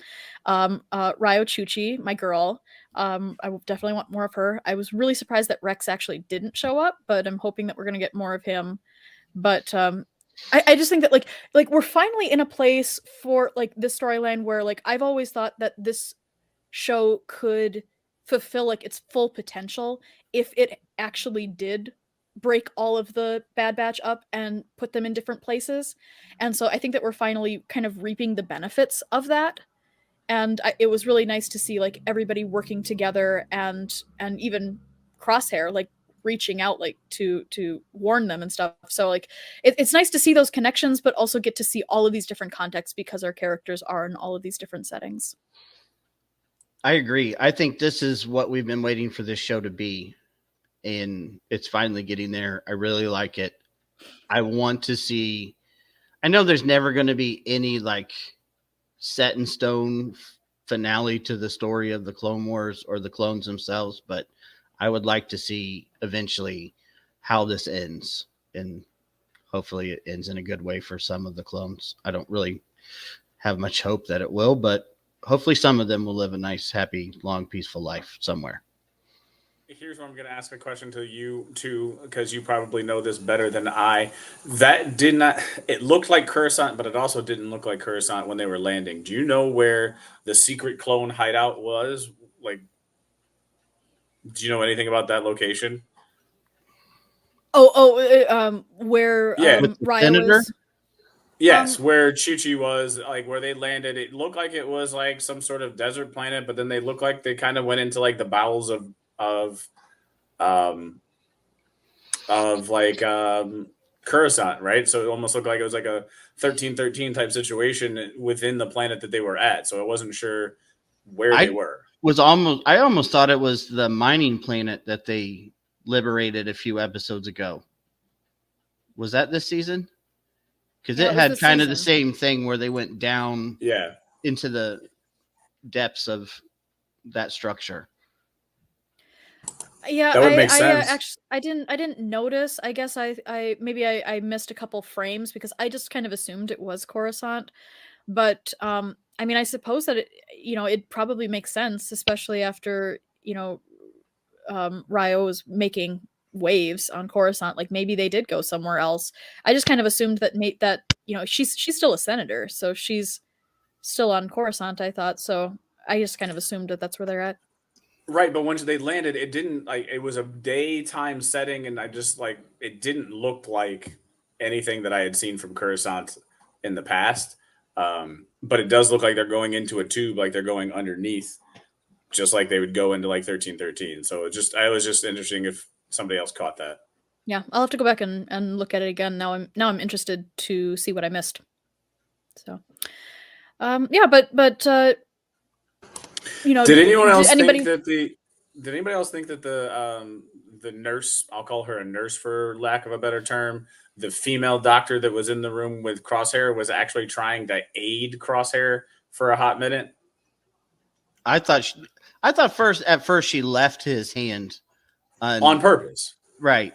Ryo Chuchi, my girl. I will definitely want more of her. I was really surprised that Rex actually didn't show up, but I'm hoping that we're going to get more of him. But I just think that like we're finally in a place for like this storyline where like I've always thought that this show could fulfill like its full potential if it actually did break all of the Bad Batch up and put them in different places. And so I think that we're finally kind of reaping the benefits of that. And it was really nice to see like everybody working together and even Crosshair like reaching out like to warn them and stuff. So like it's nice to see those connections, but also get to see all of these different contexts because our characters are in all of these different settings.
I agree. I think this is what we've been waiting for this show to be. And it's finally getting there. I really like it. I want to see. I know there's never going to be any like set in stone finale to the story of the Clone Wars or the clones themselves, but I would like to see eventually how this ends, and hopefully it ends in a good way for some of the clones. I don't really have much hope that it will, but hopefully some of them will live a nice, happy, long, peaceful life somewhere.
Here's where I'm going to ask a question to you too, because you probably know this better than I. That did not, it looked like Coruscant, but it also didn't look like Coruscant when they were landing. Do you know where the secret clone hideout was? Like, do you know anything about that location?
Where
Ryo
was?
Yes, where Chi-Chi was, like where they landed. It looked like it was like some sort of desert planet, but then they looked like they kind of went into like the bowels of Coruscant, right? So it almost looked like it was like a 1313 type situation within the planet that they were at. So I wasn't sure where they were.
I almost thought it was the mining planet that they liberated a few episodes ago. Was that this season? Because it had kind of the same thing where they went down into the depths of that structure.
Yeah,
that would make sense.
Actually, I didn't notice. I guess I missed a couple frames because I just kind of assumed it was Coruscant. But I mean, I suppose that it probably makes sense, especially after Ryo was making waves on Coruscant. Like maybe they did go somewhere else. I just kind of assumed that she's still a senator, so she's still on Coruscant. I thought so. I just kind of assumed that that's where they're at.
Right, but once they landed, it didn't like it was a daytime setting, and I just like it didn't look like anything that I had seen from Coruscant in the past. But it does look like they're going into a tube, like they're going underneath, just like they would go into like 1313. So it was just interesting if somebody else caught that.
Yeah, I'll have to go back and look at it again. Now I'm interested to see what I missed. So, yeah, but
did anybody else think that the nurse, I'll call her a nurse for lack of a better term, the female doctor that was in the room with Crosshair was actually trying to aid Crosshair for a hot minute?
I thought at first she left his hand
on purpose.
Right.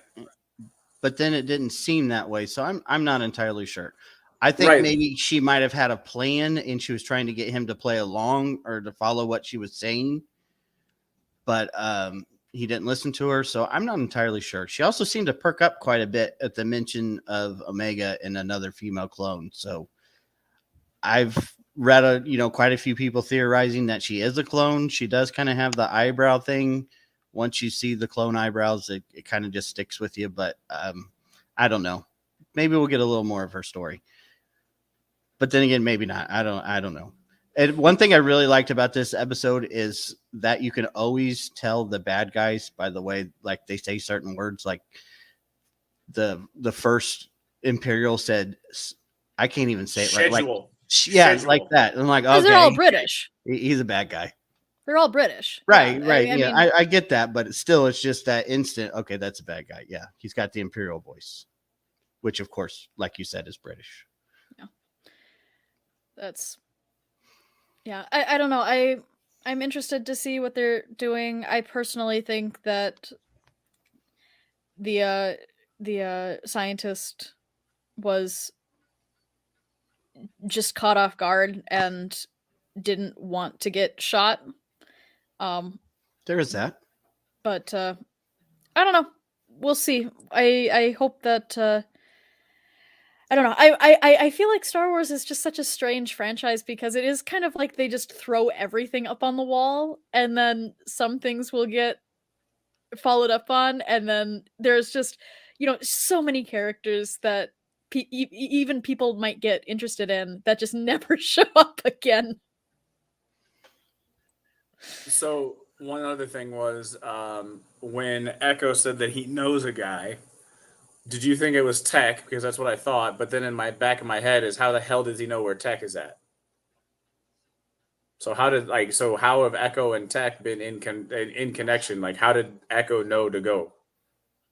But then it didn't seem that way. So I'm not entirely sure. I think maybe she might have had a plan and she was trying to get him to play along or to follow what she was saying. But he didn't listen to her. So I'm not entirely sure. She also seemed to perk up quite a bit at the mention of Omega and another female clone. So I've read quite a few people theorizing that she is a clone. She does kind of have the eyebrow thing. Once you see the clone eyebrows, it kind of just sticks with you. But I don't know. Maybe we'll get a little more of her story. But then again, maybe not. I don't know. And one thing I really liked about this episode is that you can always tell the bad guys by the way, like they say certain words. Like the first Imperial said, I can't even say it right. Like, yeah, Schedule. Like that. I'm like, okay,
they're all British.
He's a bad guy.
They're all British.
Right, yeah, right. I get that, but it's just that instant. Okay, that's a bad guy. Yeah, he's got the Imperial voice, which, of course, like you said, is British.
Yeah, I don't know. I'm interested to see what they're doing. I personally think that the scientist was just caught off guard and didn't want to get shot.
There is that.
But I don't know. We'll see. I hope that I don't know. I feel like Star Wars is just such a strange franchise because it is kind of like they just throw everything up on the wall and then some things will get followed up on, and then there's just, so many characters that even people might get interested in that just never show up again.
So one other thing was when Echo said that he knows a guy, did you think it was Tech? Because that's what I thought. But then in my back of my head is, how the hell does he know where Tech is at? So how have Echo and Tech been in connection? Like, how did Echo know to go?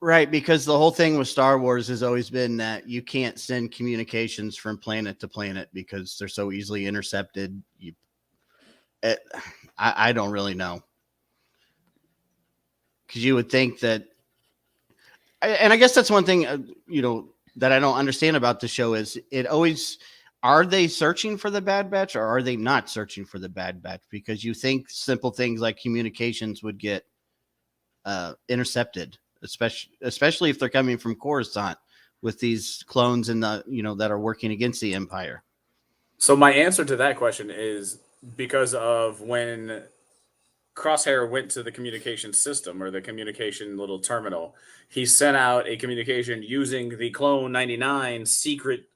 Right, because the whole thing with Star Wars has always been that you can't send communications from planet to planet because they're so easily intercepted. I don't really know. Because you would think that, and I guess that's one thing, that I don't understand about the show is it always, are they searching for the Bad Batch or are they not searching for the Bad Batch? Because you think simple things like communications would get intercepted, especially if they're coming from Coruscant with these clones and that are working against the Empire.
So my answer to that question is because of when Crosshair went to the communication system or the communication little terminal, he sent out a communication using the Clone 99 secret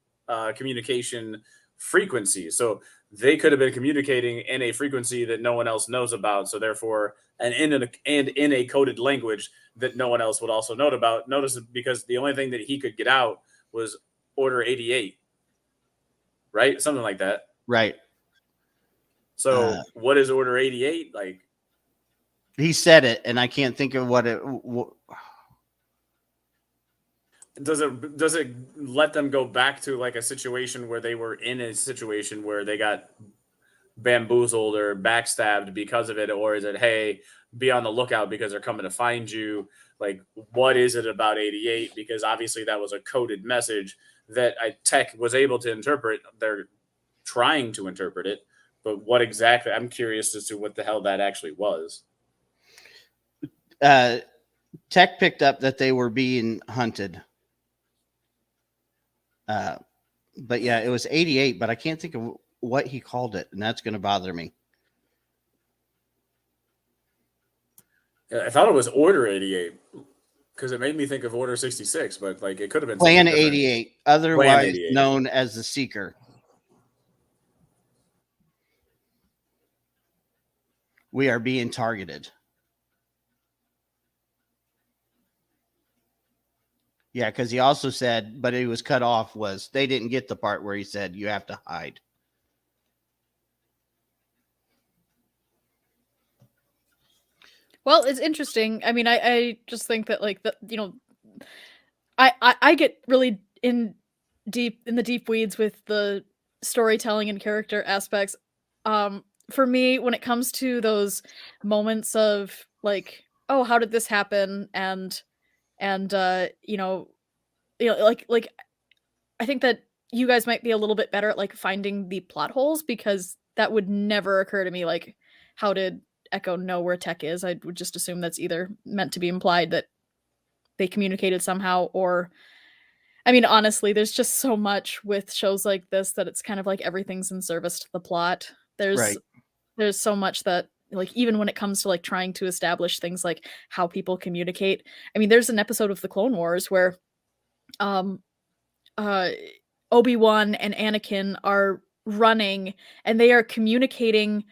communication frequency. So they could have been communicating in a frequency that no one else knows about. So therefore, and in a coded language that no one else would also know about. Notice because the only thing that he could get out was Order 88, right? Something like that.
Right.
So what is Order 88 like?
He said it, and I can't think of what it.
Does it let them go back to like a situation where they were in a situation where they got bamboozled or backstabbed because of it, or is it, hey, be on the lookout because they're coming to find you? Like, what is it about 88? Because obviously that was a coded message that Tech was able to interpret. They're trying to interpret it, but what exactly? I'm curious as to what the hell that actually was.
Tech picked up that they were being hunted. But yeah, it was 88, but I can't think of what he called it, and that's going to bother me.
I thought it was Order 88 because it made me think of Order 66, but like it could have been
Plan 88, otherwise 88. Known as the Seeker. We are being targeted. Yeah, because he also said, but he was cut off, they didn't get the part where he said you have to hide.
Well, it's interesting. I mean, I just think that like I get really in the deep weeds with the storytelling and character aspects. For me, when it comes to those moments of like, oh, how did this happen? And like I think that you guys might be a little bit better at like finding the plot holes because that would never occur to me. Like, how did Echo know where Tech is. I would just assume that's either meant to be implied that they communicated somehow, or I mean, honestly, there's just so much with shows like this that it's kind of like everything's in service to the plot. There's so much that, like, even when it comes to like trying to establish things like how people communicate. I mean, there's an episode of the Clone Wars where Obi-Wan and Anakin are running and they are communicating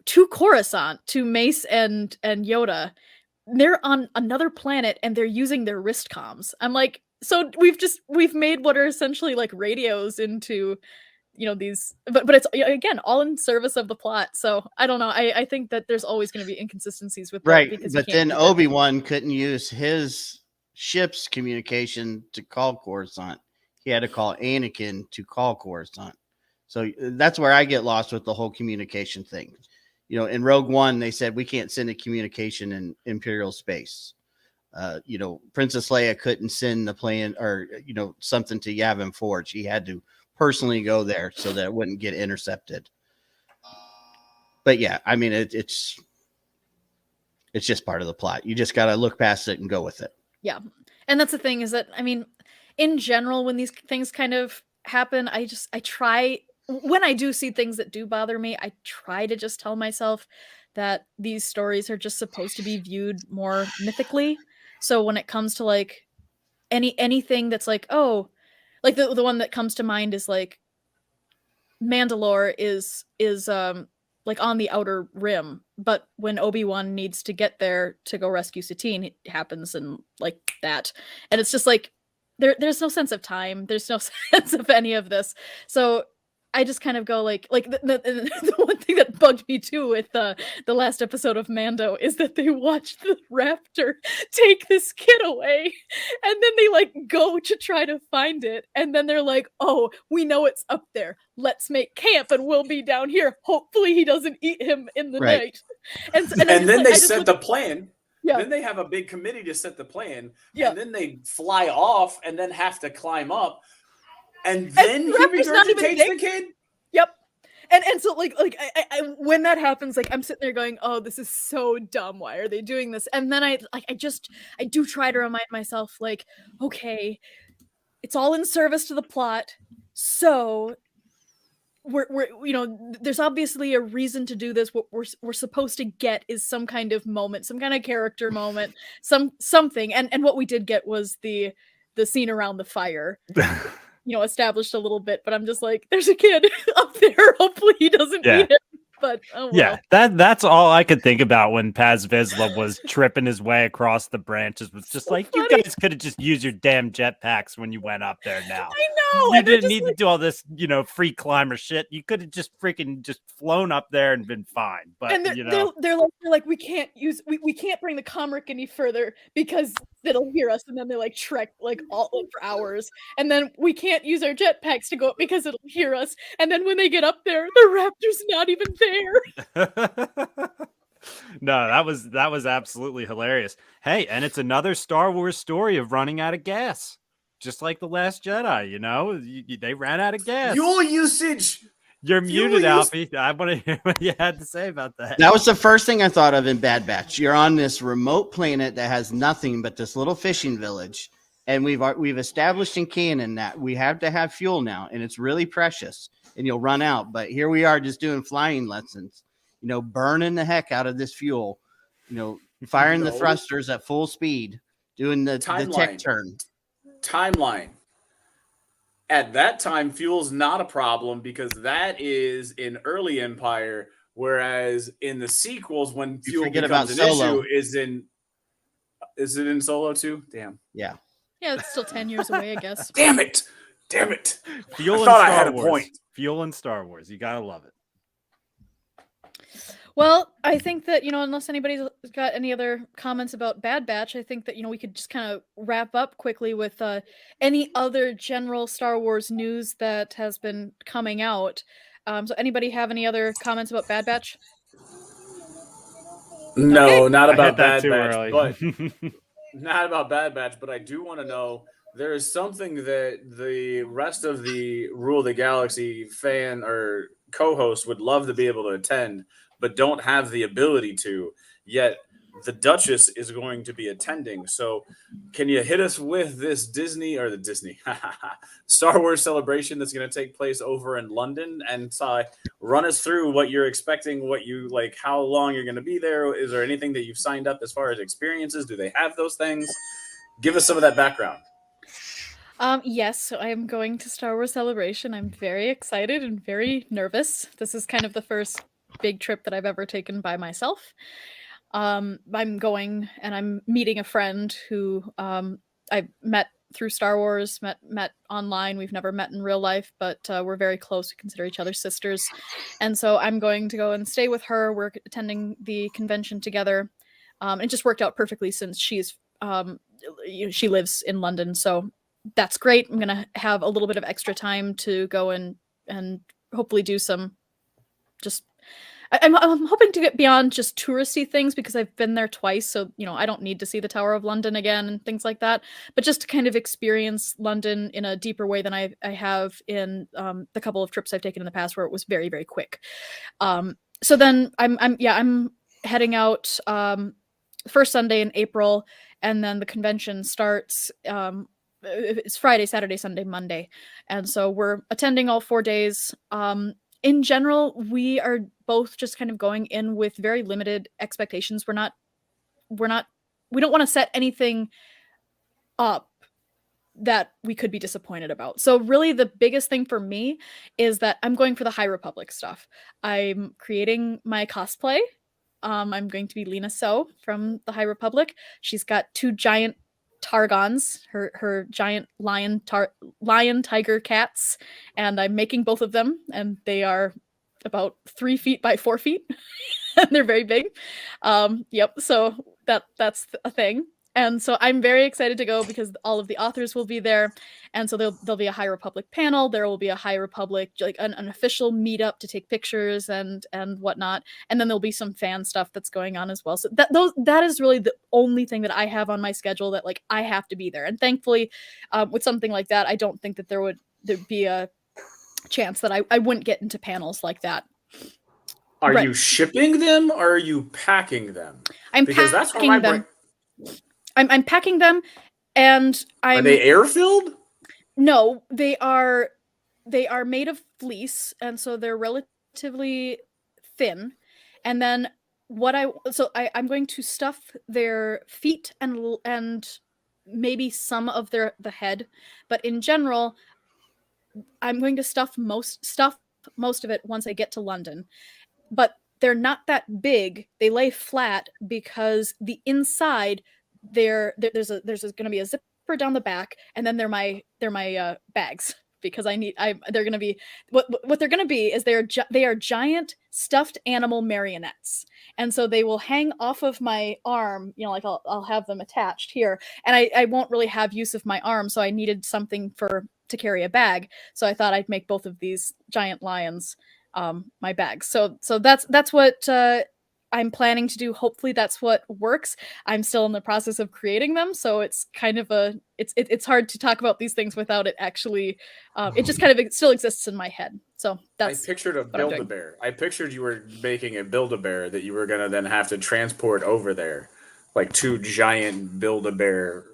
to Coruscant, to Mace and Yoda. They're on another planet and they're using their wrist comms. I'm like, so we've made what are essentially like radios into, you know, these, but it's again all in service of the plot. So I don't know. I think that there's always going to be inconsistencies with that, because
but then Obi-Wan couldn't use his ship's communication to call Coruscant. He had to call Anakin to call Coruscant. So that's where I get lost with the whole communication thing. You know, in Rogue One, they said we can't send a communication in Imperial space. You know, Princess Leia couldn't send the plane or, you know, something to Yavin Forge. He had to personally go there so that it wouldn't get intercepted. But yeah, I mean, it's just part of the plot. You just got to look past it and go with it.
Yeah. And that's the thing, is that, I mean, in general, when these things kind of happen, I try, when I do see things that do bother me, I try to just tell myself that these stories are just supposed to be viewed more mythically. So when it comes to like anything that's like, oh, like the one that comes to mind is like Mandalore is like on the outer rim, but when Obi-Wan needs to get there to go rescue Satine, it happens and like that. And it's just like there's no sense of time. There's no sense of any of this. So I just kind of go like the one thing that bugged me too with the last episode of Mando is that they watched the raptor take this kid away, and then they like go to try to find it, and then they're like, oh, we know it's up there, let's make camp and we'll be down here, hopefully he doesn't eat him in the night. And
then they set the plan.
Yeah.
Then they have a big committee to set the plan.
Yeah.
And then they fly off and then have to climb up. And then he regurgitates the kid?
Yep. And so like I when that happens, like I'm sitting there going, oh, this is so dumb. Why are they doing this? And then I do try to remind myself, like, okay, it's all in service to the plot. So we're you know, there's obviously a reason to do this. What we're supposed to get is some kind of moment, some kind of character moment, something. And what we did get was the scene around the fire. You know, established a little bit, but I'm just like, there's a kid up there. Hopefully he doesn't eat it. But oh well.
Yeah, that's all I could think about when Paz Vizsla was tripping his way across the branches. Was just so like, funny. You guys could have just used your damn jetpacks when you went up there. Now
I know
you didn't need to do all this, you know, free climber shit. You could have just freaking just flown up there and been fine. But
and
you know,
they're like we can't bring the Comric any further because it'll hear us. And then they like trek like all for hours, and then we can't use our jetpacks to go up because it'll hear us. And then when they get up there, the raptor's not even there.
No, that was absolutely hilarious. Hey, and it's another Star Wars story of running out of gas, just like The Last Jedi. You know, they ran out of gas.
Fuel usage.
You're muted, Alfie. I want to hear what you had to say about that.
That was the first thing I thought of in Bad Batch. You're on this remote planet that has nothing but this little fishing village, and we've established in canon that we have to have fuel now, and it's really precious. And you'll run out. But here we are just doing flying lessons, you know, burning the heck out of this fuel, you know, firing the thrusters at full speed, doing the tech turn.
Timeline. At that time, fuel's not a problem because that is in early Empire, whereas in the sequels, when fuel becomes an issue, is it in Solo too? Damn.
Yeah.
Yeah, it's still 10 years away, I guess.
Damn it.
Fuel
I thought I had a point.
Fuel and Star Wars. You gotta love it.
Well, I think that, you know, unless anybody's got any other comments about Bad Batch, I think that, you know, we could just kind of wrap up quickly with any other general Star Wars news that has been coming out. So anybody have any other comments about Bad Batch?
No, not about Bad
Batch,
but not about Bad Batch, but I do want to know, there is something that the rest of the Rule of the Galaxy fan or co-host would love to be able to attend, but don't have the ability to, yet the Duchess is going to be attending. So can you hit us with this Star Wars celebration that's going to take place over in London, and run us through what you're expecting, what you like, how long you're going to be there? Is there anything that you've signed up as far as experiences? Do they have those things? Give us some of that background.
Yes, so I am going to Star Wars Celebration. I'm very excited and very nervous. This is kind of the first big trip that I've ever taken by myself. I'm going and I'm meeting a friend who I met through Star Wars, met online. We've never met in real life, but we're very close. We consider each other sisters. And so I'm going to go and stay with her. We're attending the convention together. It just worked out perfectly since she lives in London. So that's great. I'm going to have a little bit of extra time to go and hopefully do some just I'm hoping to get beyond just touristy things, because I've been there twice, so I don't need to see the Tower of London again and things like that. But just to kind of experience London in a deeper way than I have in the couple of trips I've taken in the past, where it was very, very quick. So then I'm heading out first Sunday in April, and then the convention starts. It's Friday, Saturday, Sunday, Monday, and so we're attending all 4 days. In general, we are both just kind of going in with very limited expectations. We don't want to set anything up that we could be disappointed about. So really the biggest thing for me is that I'm going for the High Republic stuff. I'm creating my cosplay. I'm going to be Lena So from the High Republic. She's got 2 giant Targons, her giant lion tiger cats, and I'm making both of them, and they are about 3 feet by 4 feet, and they're very big. Yep, so that's a thing. And so I'm very excited to go because all of the authors will be there. And so there'll be a High Republic panel. There will be a High Republic, like an official meetup to take pictures and whatnot. And then there'll be some fan stuff that's going on as well. So that is really the only thing that I have on my schedule that like I have to be there. And thankfully, with something like that, I don't think that there'd be a chance that I wouldn't get into panels like that.
Are you shipping them or are you packing them?
Because that's where my them. I'm packing them, and
Are they air filled?
No, they are made of fleece, and so they're relatively thin. And then I'm going to stuff their feet and maybe some of the head, but in general, I'm going to stuff most of it once I get to London. But they're not that big. They lay flat because the inside there's going to be a zipper down the back, and then they're my bags, because they're going to be what they're going to be is they are giant stuffed animal marionettes, and so they will hang off of my arm, like I'll have them attached here, and I won't really have use of my arm, so I needed something to carry a bag, so I thought I'd make both of these giant lions my bags. So that's what I'm planning to do. Hopefully that's what works. I'm still in the process of creating them, so it's kind of it's hard to talk about these things without it actually. It just kind of still exists in my head. So that's.
I pictured a Build-A-Bear. I pictured you were making a Build-A-Bear that you were gonna then have to transport over there, like 2 giant Build-A-Bear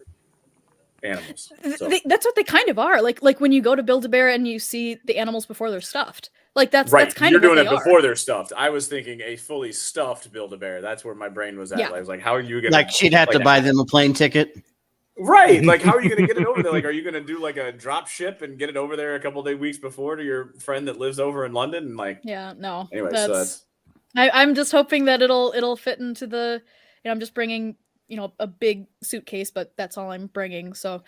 animals. So.
That's what they kind of are. Like when you go to Build-A-Bear and you see the animals before they're stuffed. Like that's
right.
That's kind
You're
of what
doing it before
are.
They're stuffed. I was thinking a fully stuffed Build-A-Bear. That's where my brain was at.
Yeah.
I was like, how are you gonna
like she'd have to buy them a plane ticket?
Right. Like, how are you gonna get it over there? Like, are you gonna do like a drop ship and get it over there a couple of weeks before to your friend that lives over in London? And like,
yeah, no.
Anyway,
I'm just hoping that it'll fit into the. I'm just bringing a big suitcase, but that's all I'm bringing. So,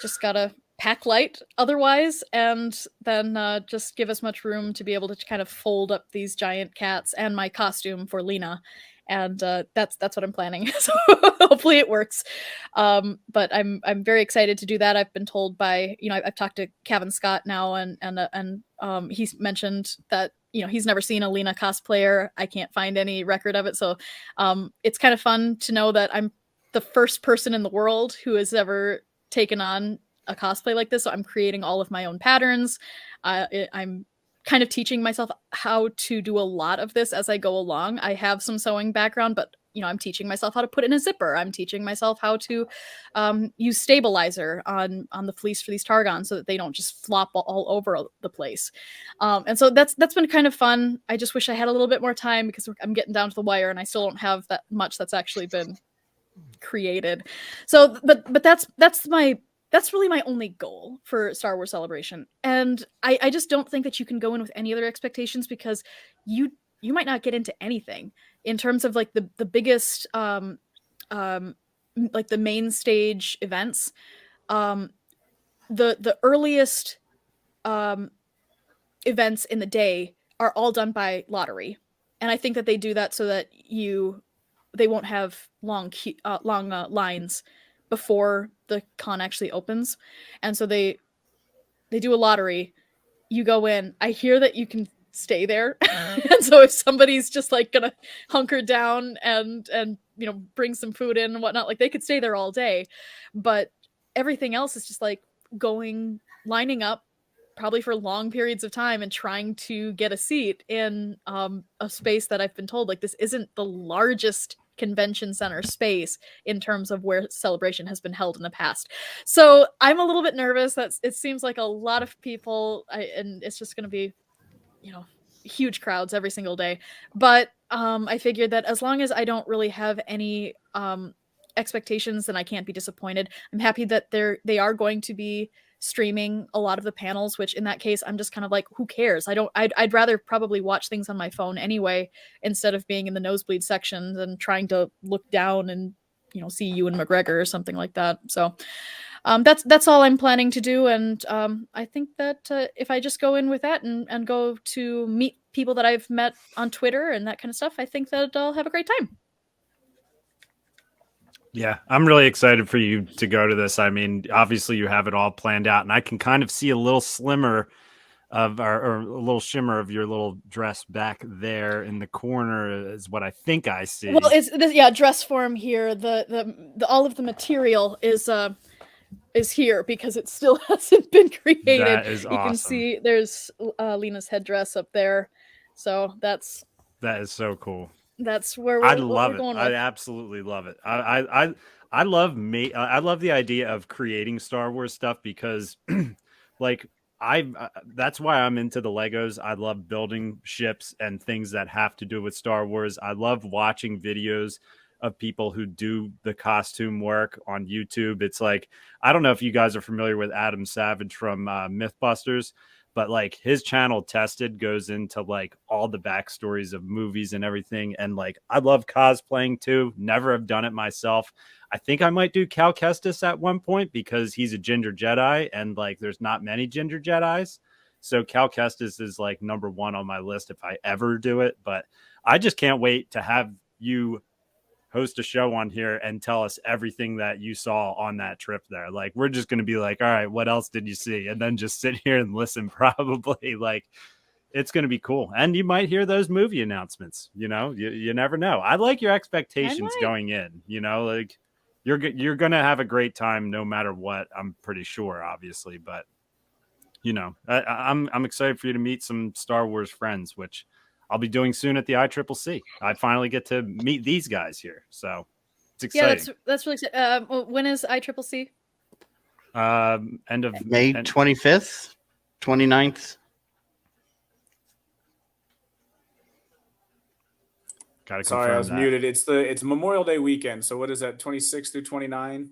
just gotta pack light otherwise, and then just give us much room to be able to kind of fold up these giant cats and my costume for Lena, and that's what I'm planning. So hopefully it works. But I'm very excited to do that. I've been told by I've talked to Kevin Scott now, and he's mentioned that he's never seen a Lena cosplayer. I can't find any record of it, so it's kind of fun to know that I'm the first person in the world who has ever taken on a cosplay like this. So I'm creating all of my own patterns. I'm kind of teaching myself how to do a lot of this as I go along. I have some sewing background, but I'm teaching myself how to put in a zipper. I'm teaching myself how to use stabilizer on the fleece for these targons so that they don't just flop all over the place. And so that's been kind of fun. I just wish I had a little bit more time because I'm getting down to the wire and I still don't have that much that's actually been created. So, but that's really my only goal for Star Wars Celebration. And I just don't think that you can go in with any other expectations because you might not get into anything in terms of like the biggest like the main stage events. The earliest events in the day are all done by lottery. And I think that they do that so that they won't have long lines before the con actually opens. And so they do a lottery. You go in. I hear that you can stay there. And so if somebody's just like gonna hunker down and bring some food in and whatnot, like they could stay there all day. But everything else is just like lining up probably for long periods of time and trying to get a seat in a space that I've been told like this isn't the largest convention center space in terms of where Celebration has been held in the past. So I'm a little bit nervous. It seems like a lot of people and it's just going to be, huge crowds every single day. But I figured that as long as I don't really have any expectations, then I can't be disappointed. I'm happy that they are going to be streaming a lot of the panels, which in that case I'm just kind of like, who cares? I'd rather probably watch things on my phone anyway instead of being in the nosebleed sections and trying to look down and see Ewan McGregor or something like that. So that's all I'm planning to do, and I think that if I just go in with that and go to meet people that I've met on Twitter and that kind of stuff, I think that I'll have a great time.
Yeah, I'm really excited for you to go to this. I mean, obviously you have it all planned out, and I can kind of see a little slimmer of or a little shimmer of your little dress back there in the corner is what I think I see.
Well, it's dress form here. The all of the material is here because it still hasn't been created.
That is awesome.
You can see there's Lena's headdress up there, so that
is so cool.
That's where
I love it.
Going
I absolutely love it. I love the idea of creating Star Wars stuff because like that's why I'm into the Legos. I love building ships and things that have to do with Star Wars. I love watching videos of people who do the costume work on YouTube. It's like, I don't know if you guys are familiar with Adam Savage from Mythbusters, but like his channel Tested goes into like all the backstories of movies and everything. And like, I love cosplaying too. Never have done it myself. I think I might do Cal Kestis at one point because he's a ginger Jedi and like, there's not many ginger Jedis. So Cal Kestis is like number one on my list if I ever do it. But I just can't wait to have you host a show on here and tell us everything that you saw on that trip there. Like, we're just going to be like, all right, what else did you see? And then just sit here and listen, probably. Like, it's going to be cool. And you might hear those movie announcements, you never know. I like your expectations going in, like you're going to have a great time no matter what. I'm pretty sure, obviously, but I'm excited for you to meet some Star Wars friends, which I'll be doing soon at the ICCC. I finally get to meet these guys here, so it's exciting.
Yeah, that's really exciting. When is ICCC?
End of
May 25th, 29th.
Sorry, I was muted. It's Memorial Day weekend. So what is that? 26 through 29.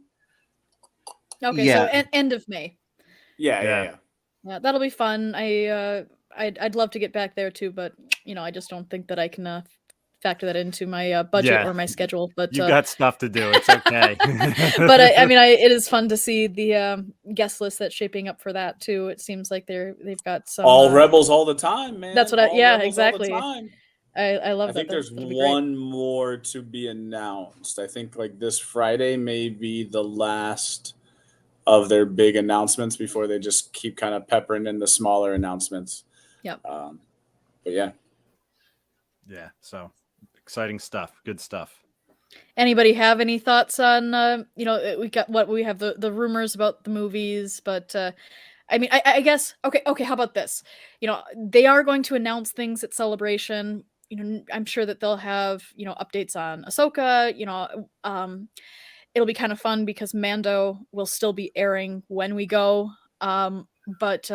Okay, yeah. So end of May.
Yeah,
that'll be fun. I'd love to get back there too, but I just don't think that I can factor that into my budget or my schedule. But
you got stuff to do. It's okay.
But it is fun to see the guest list that's shaping up for that too. It seems like they've got some
all rebels all the time, man.
That's what exactly. I love that.
I think there's one more to be announced. I think like this Friday may be the last of their big announcements before they just keep kind of peppering in the smaller announcements.
Yep.
But yeah.
So exciting stuff. Good stuff.
Anybody have any thoughts on, we have the rumors about the movies, but I mean, I guess okay. How about this? They are going to announce things at Celebration. I'm sure that they'll have updates on Ahsoka. It'll be kind of fun because Mando will still be airing when we go. But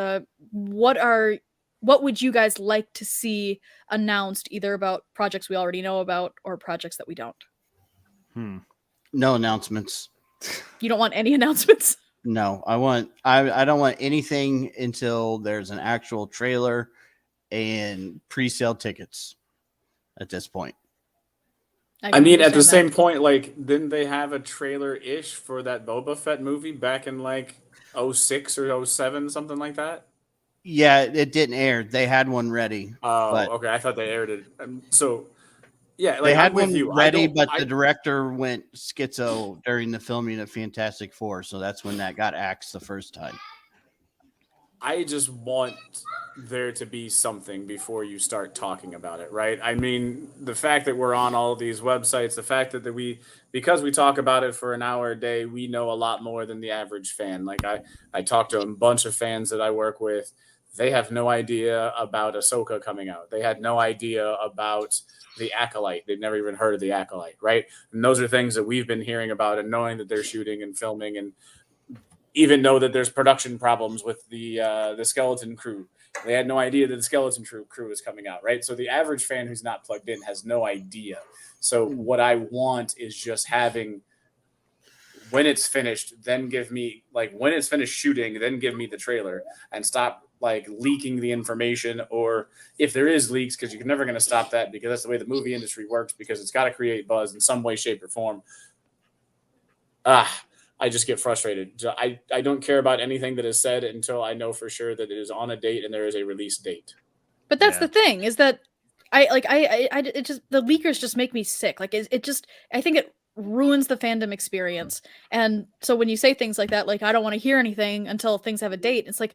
what would you guys like to see announced, either about projects we already know about or projects that we don't?
No announcements.
You don't want any announcements?
No, I don't want anything until there's an actual trailer and pre-sale tickets at this point.
I mean, at the same point, like, didn't they have a trailer-ish for that Boba Fett movie back in like 06 or 07, something like that?
Yeah, it didn't air. They had one ready.
Oh, okay. I thought they aired it. So, yeah, like,
they had
I'm with
one
you.
ready, but the director went schizo during the filming of Fantastic Four, so that's when that got axed the first time.
I just want there to be something before you start talking about it, right? I mean, the fact that we're on all of these websites, the fact that because we talk about it for an hour a day, we know a lot more than the average fan. Like, I talk to a bunch of fans that I work with. They have no idea about Ahsoka coming out. They had no idea about The Acolyte. They've never even heard of The Acolyte, right? And those are things that we've been hearing about and knowing that they're shooting and filming, and even know that there's production problems with the Skeleton Crew. They had no idea that the Skeleton Crew is coming out, right? So the average fan who's not plugged in has no idea. So what I want is just having, when it's finished, then give me, like, when it's finished shooting, then give me the trailer, and stop like leaking the information, or if there is leaks, because you're never going to stop that, because that's the way the movie industry works, because it's got to create buzz in some way, shape, or form. I just get frustrated. I don't care about anything that is said until I know for sure that it is on a date and there is a release date.
But that's the thing, is that it just, the leakers just make me sick. Like, it just, I think it ruins the fandom experience. And so when you say things like that, like, I don't want to hear anything until things have a date, it's like,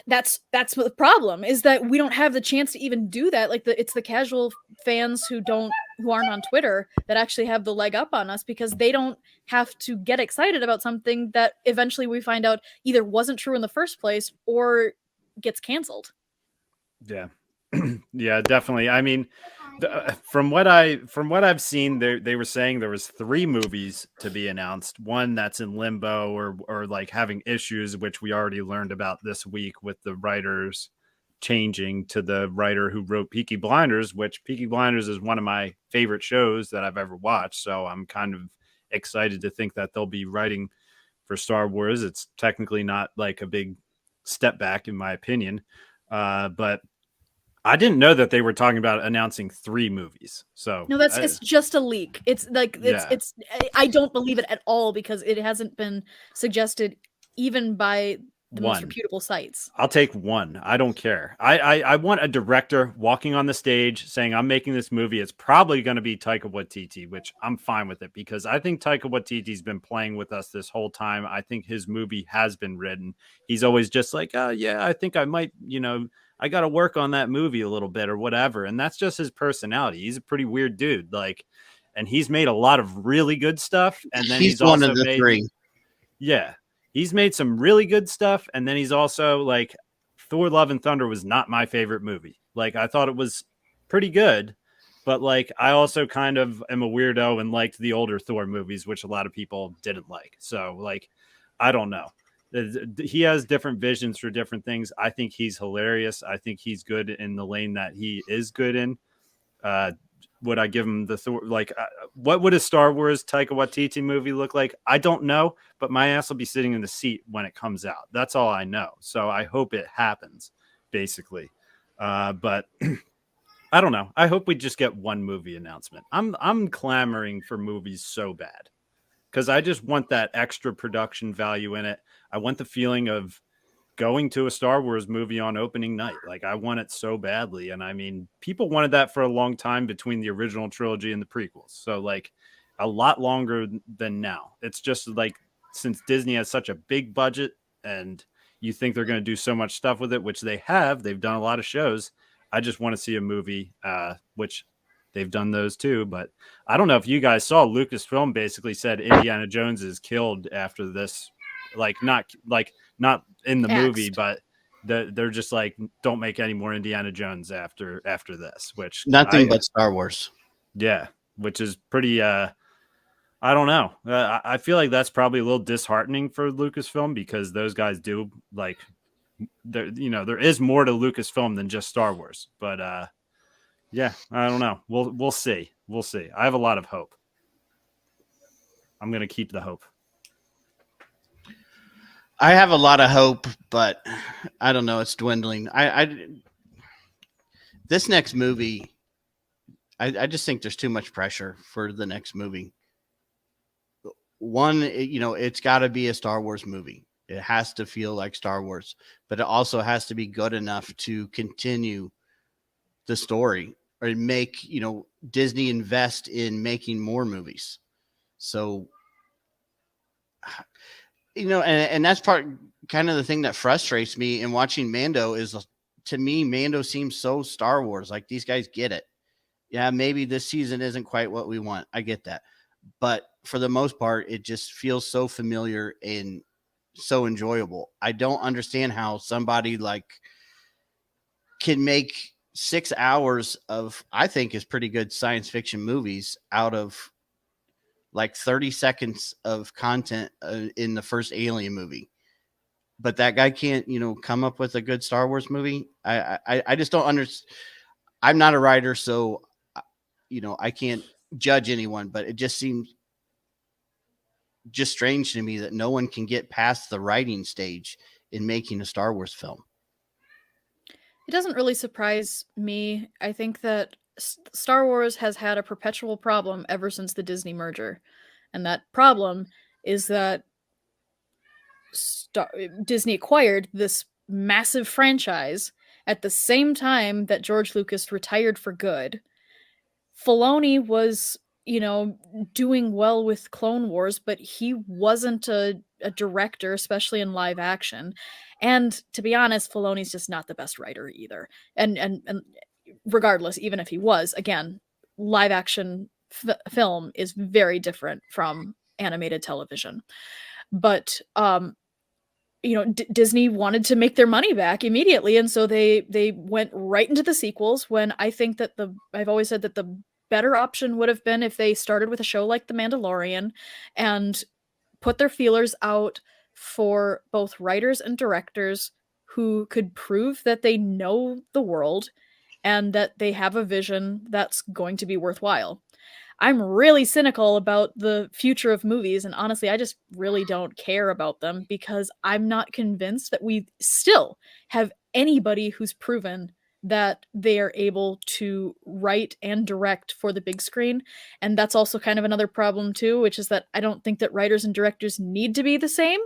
that's what the problem is, that we don't have the chance to even do that. Like, it's the casual fans who aren't on Twitter that actually have the leg up on us, because they don't have to get excited about something that eventually we find out either wasn't true in the first place or gets canceled.
Yeah. Yeah, definitely. I mean, from what I've seen, they were saying there was 3 movies to be announced. One that's in limbo or like having issues, which we already learned about this week with the writers changing to the writer who wrote Peaky Blinders, which Peaky Blinders is one of my favorite shows that I've ever watched. So I'm kind of excited to think that they'll be writing for Star Wars. It's technically not like a big step back in my opinion. But I didn't know that they were talking about announcing 3 movies. So
no, it's just a leak. It's like, it's I don't believe it at all, because it hasn't been suggested even by the most reputable sites.
I'll take 1. I don't care. I want a director walking on the stage saying, I'm making this movie. It's probably going to be Taika Waititi, which I'm fine with it, because I think Taika Waititi's been playing with us this whole time. I think his movie has been written. He's always just like, oh yeah, I think I might, I got to work on that movie a little bit or whatever. And that's just his personality. He's a pretty weird dude. Like, and he's made a lot of really good stuff. And then he's
one
also
of the
made
3.
Yeah. He's made some really good stuff. And then he's also like, Thor Love and Thunder was not my favorite movie. Like, I thought it was pretty good, but like, I also kind of am a weirdo and liked the older Thor movies, which a lot of people didn't like. So like, I don't know. He has different visions for different things. I think he's hilarious. I think he's good in the lane that he is good in. Would I give him the Thor? Like, what would a Star Wars Taika Waititi movie look like? I don't know, but my ass will be sitting in the seat when it comes out. That's all I know. So I hope it happens, basically. But I don't know. I hope we just get 1 movie announcement. I'm clamoring for movies so bad, because I just want that extra production value in it. I want the feeling of going to a Star Wars movie on opening night. Like, I want it so badly. And I mean, people wanted that for a long time between the original trilogy and the prequels. So like, a lot longer than now. It's just like, since Disney has such a big budget and you think they're going to do so much stuff with it, which they have, they've done a lot of shows. I just want to see a movie, which they've done those too. But I don't know if you guys saw, Lucasfilm basically said Indiana Jones is killed after this like not in the movie,
Axed.
but they're just like, don't make any more Indiana Jones after this, which
Nothing but Star Wars.
Yeah, which is pretty. I don't know. I feel like that's probably a little disheartening for Lucasfilm, because those guys do like, there is more to Lucasfilm than just Star Wars. But yeah, I don't know. We'll see. We'll see. I have a lot of hope. I'm gonna keep the hope.
I have a lot of hope, but I don't know. It's dwindling. This next movie, I just think there's too much pressure for the next movie. One, it's got to be a Star Wars movie. It has to feel like Star Wars, but it also has to be good enough to continue the story or make, Disney invest in making more movies. So, and that's kind of the thing that frustrates me in watching Mando is, to me, Mando seems so Star Wars. Like, these guys get it. Yeah, maybe this season isn't quite what we want. I get that. But for the most part, it just feels so familiar and so enjoyable. I don't understand how somebody can make 6 hours of, I think, is pretty good science fiction movies out of 30 seconds of content in the first Alien movie. But that guy can't, come up with a good Star Wars movie. I just don't understand. I'm not a writer, so, I can't judge anyone, but it just seems just strange to me that no one can get past the writing stage in making a Star Wars film.
It doesn't really surprise me. I think that Star Wars has had a perpetual problem ever since the Disney merger. And that problem is that Disney acquired this massive franchise at the same time that George Lucas retired for good. Filoni was, doing well with Clone Wars, but he wasn't a director, especially in live action. And to be honest, Filoni's just not the best writer either. And regardless, even if he was, again, live action film is very different from animated television. But Disney wanted to make their money back immediately, and so they went right into the sequels. When I think that I've always said that the better option would have been if they started with a show like The Mandalorian and put their feelers out for both writers and directors who could prove that they know the world and that they have a vision that's going to be worthwhile. I'm really cynical about the future of movies, and honestly, I just really don't care about them because I'm not convinced that we still have anybody who's proven that they are able to write and direct for the big screen. And that's also kind of another problem too, which is that I don't think that writers and directors need to be the same,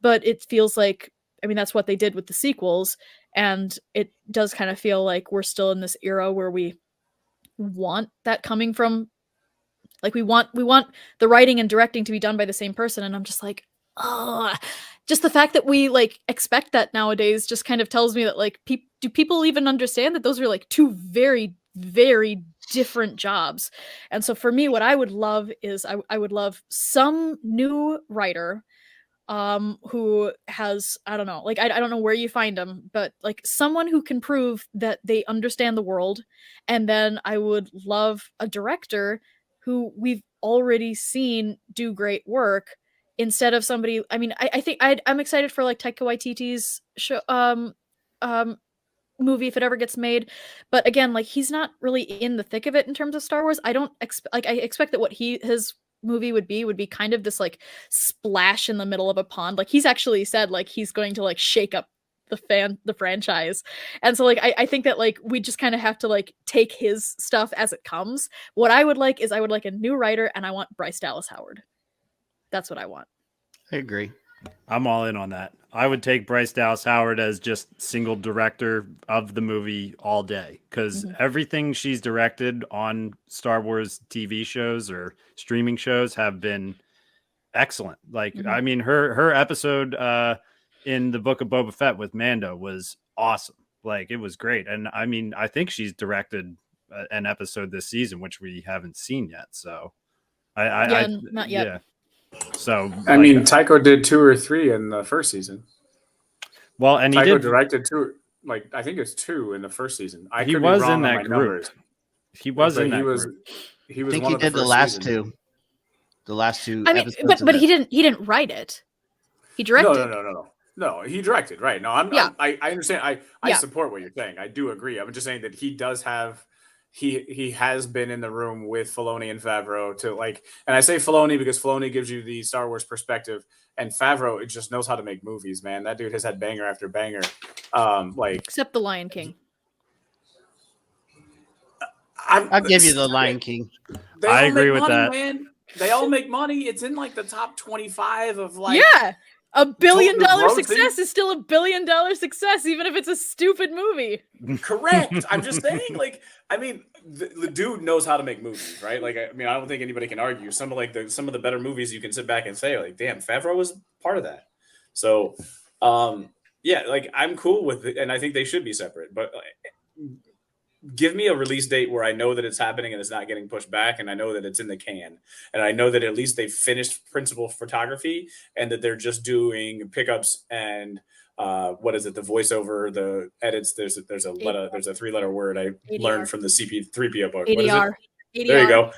but it feels like, that's what they did with the sequels, and it does kind of feel like we're still in this era where we want that coming from, we want the writing and directing to be done by the same person, and I'm just like, oh, just the fact that we expect that nowadays just kind of tells me that do people even understand that those are two very, very different jobs? And so for me, what I would love is I would love some new writer who has, I don't know, I don't know where you find them, but someone who can prove that they understand the world. And then I would love a director who we've already seen do great work, instead of somebody. I think I'm excited for Taika Waititi's show, movie if it ever gets made, but again, he's not really in the thick of it in terms of Star Wars. I don't expect I expect that what his movie would be kind of this splash in the middle of a pond. He's actually said he's going to shake up the franchise. And so I think that we just kind of have to take his stuff as it comes. What I would like is I would like a new writer, and I want Bryce Dallas Howard. That's what I want.
I agree.
I'm all in on that. I would take Bryce Dallas Howard as just single director of the movie all day, because everything she's directed on Star Wars TV shows or streaming shows have been excellent. Her episode in the Book of Boba Fett with Mando was awesome. It was great. And I think she's directed an episode this season, which we haven't seen yet. So
not yet.
Yeah. So
I mean, Taiko did 2 or 3 in the first season.
Well, and
Taiko
he did
directed 2. Like I think it's 2 in the first season. I
he
could
was
be wrong
in
on
that
my
group.
numbers.
He was
But
in that
was,
group.
He
I
was
think
one
he
of the
did the
first
last
season.
2. The last 2
I mean,
episodes.
but he didn't write it. He directed.
No, he directed, right? No, I understand. I
Yeah.
support what you're saying. I do agree. I'm just saying that he does have he has been in the room with Filoni and Favreau to like, and I say Filoni because Filoni gives you the Star Wars perspective, and Favreau, it just knows how to make movies, man. That dude has had banger after banger.
Except The Lion King.
I'll give you The Lion King.
I agree with that.
Man. They all make money. It's in like the top 25 of like.
Yeah. $1 billion
grossing.
success is still $1 billion success, even if it's a stupid movie.
Correct. I'm just saying, like, I mean, the dude knows how to make movies, right? Like, I mean, I don't think anybody can argue. Some of the better movies you can sit back and say, like, damn, Favreau was part of that. So, yeah, like I'm cool with it, and I think they should be separate. But give me a release date where I know that it's happening and it's not getting pushed back, and I know that it's in the can, and I know that at least they've finished principal photography and that they're just doing pickups and what is it? The voiceover, the edits. There's a 3-letter word I learned from the CP3PO book.
ADR.
What is it? There you go.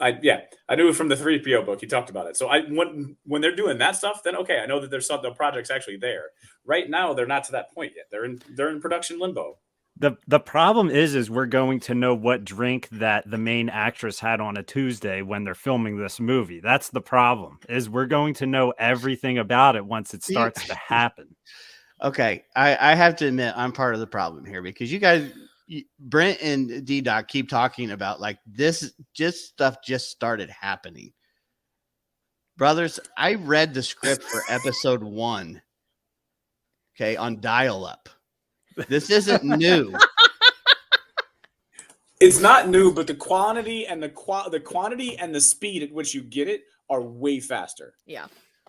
I knew it from the 3PO book. He talked about it. So when they're doing that stuff, then okay, I know that there's the project's actually there. Right now, they're not to that point yet. They're in production limbo.
The problem is we're going to know what drink that the main actress had on a Tuesday when they're filming this movie. That's the problem, is we're going to know everything about it once it starts to happen.
Okay, I have to admit I'm part of the problem here because you guys, Brent and DDoc, keep talking about like this stuff just started happening. Brothers, I read the script for episode 1, okay, on dial-up. This isn't new.
It's not new, but the quantity and the quantity and the speed at which you get it are way faster.
Yeah.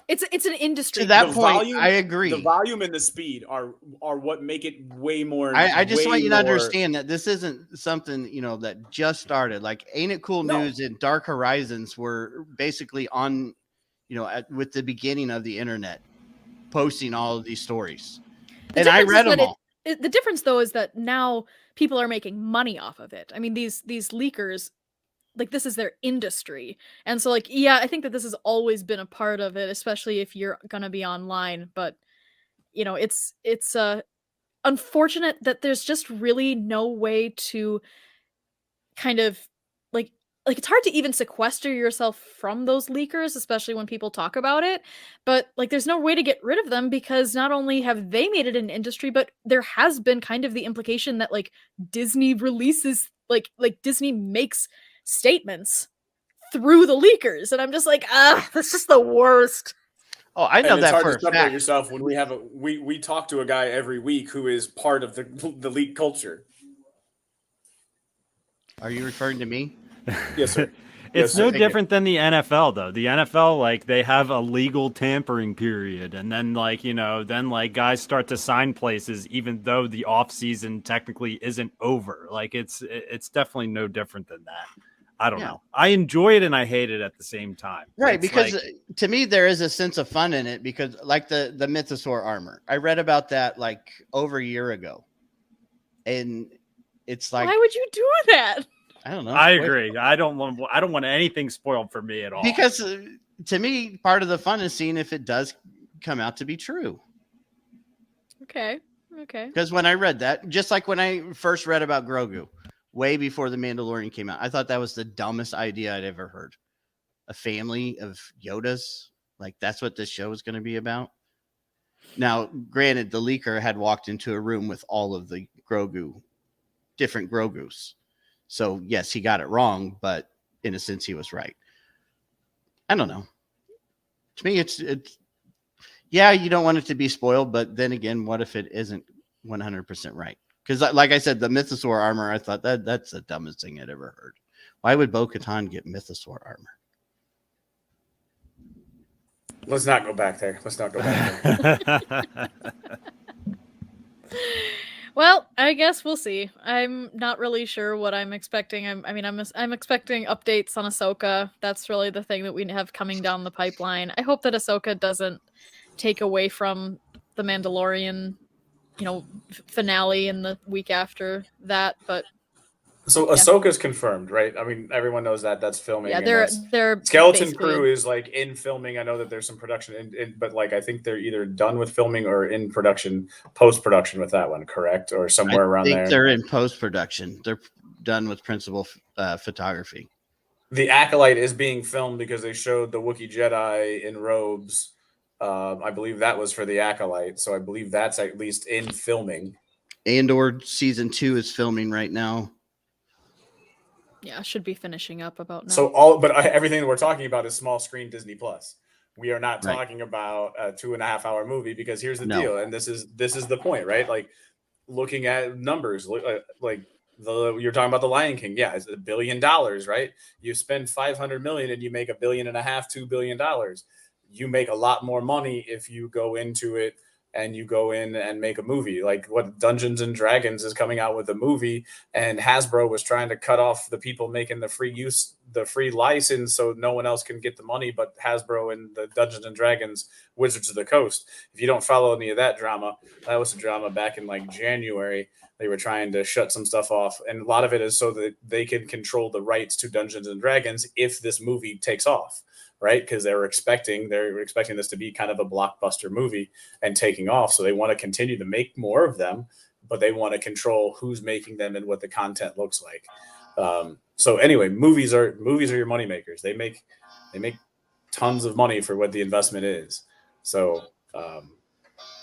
It's an industry.
To that point, I agree.
The volume and the speed are what make it way more.
I just want you to understand that this isn't something, that just started. Like, Ain't It Cool News and Dark Horizons were basically on, with the beginning of the internet, posting all of these stories. And I read them all.
The difference, though, is that now people are making money off of it. I mean, these leakers, like, this is their industry. And so, like, yeah, I think that this has always been a part of it, especially if you're going to be online. But, it's unfortunate that there's just really no way to kind of, like it's hard to even sequester yourself from those leakers, especially when people talk about it. But like, there's no way to get rid of them because not only have they made it an industry, but there has been kind of the implication that like Disney releases, like Disney makes statements through the leakers, and I'm just like, that's just the worst.
Oh, I know that for a fact.
Yourself when we talk to a guy every week who is part of the leak culture.
Are you referring to me?
Yes, sir.
It's no different than the NFL, though. The NFL, like, they have a legal tampering period, and then, like, guys start to sign places, even though the off season technically isn't over. Like, it's definitely no different than that. I don't know. I enjoy it and I hate it at the same time.
Right, because to me there is a sense of fun in it because, like the Mythosaur armor, I read about that like over a year ago, and it's like,
why would you do that?
I don't know.
I agree. I don't want anything spoiled for me at all.
Because to me, part of the fun is seeing if it does come out to be true.
Okay.
Because when I read that, just like when I first read about Grogu, way before the Mandalorian came out, I thought that was the dumbest idea I'd ever heard. A family of Yodas, like that's what this show is going to be about. Now, granted, the leaker had walked into a room with all of the different Grogus. So, yes, he got it wrong, but in a sense, he was right. I don't know. To me, it's yeah, you don't want it to be spoiled, but then again, what if it isn't 100% right? Because, like I said, the Mythosaur armor, I thought that's the dumbest thing I'd ever heard. Why would Bo-Katan get Mythosaur armor?
Let's not go back there.
Well, I guess we'll see. I'm not really sure what I'm expecting. I'm expecting updates on Ahsoka. That's really the thing that we have coming down the pipeline. I hope that Ahsoka doesn't take away from the Mandalorian, finale in the week after that. But
So Ahsoka's confirmed, right? I mean, everyone knows that that's filming.
yeah,
and
they're
Skeleton Crew is like in filming. I know that there's some production, but like I think they're either done with filming or in production, post production with that one, correct? Or somewhere around there.
They're in post production. They're done with principal photography.
The Acolyte is being filmed because they showed the Wookiee Jedi in robes. I believe that was for the Acolyte, so I believe that's at least in filming.
Andor season 2 is filming right now.
Yeah, should be finishing up about now.
So everything we're talking about is small screen Disney Plus. We are not talking about a 2.5-hour movie because here's the deal, and this is the point, right? Like looking at numbers, like you're talking about the Lion King, yeah, it's $1 billion, right? You spend 500 million and you make $1.5 billion, $2 billion. You make a lot more money if you go into it and you go in and make a movie. Like what Dungeons and Dragons is coming out with a movie, and Hasbro was trying to cut off the people making the free license so no one else can get the money but Hasbro and the Dungeons and Dragons Wizards of the Coast. If you don't follow any of that drama, that was a drama back in like January. They were trying to shut some stuff off, and a lot of it is so that they can control the rights to Dungeons and Dragons if this movie takes off. Right, because they were expecting this to be kind of a blockbuster movie and taking off. So they want to continue to make more of them, but they want to control who's making them and what the content looks like. So anyway, movies are your money makers. They make tons of money for what the investment is. So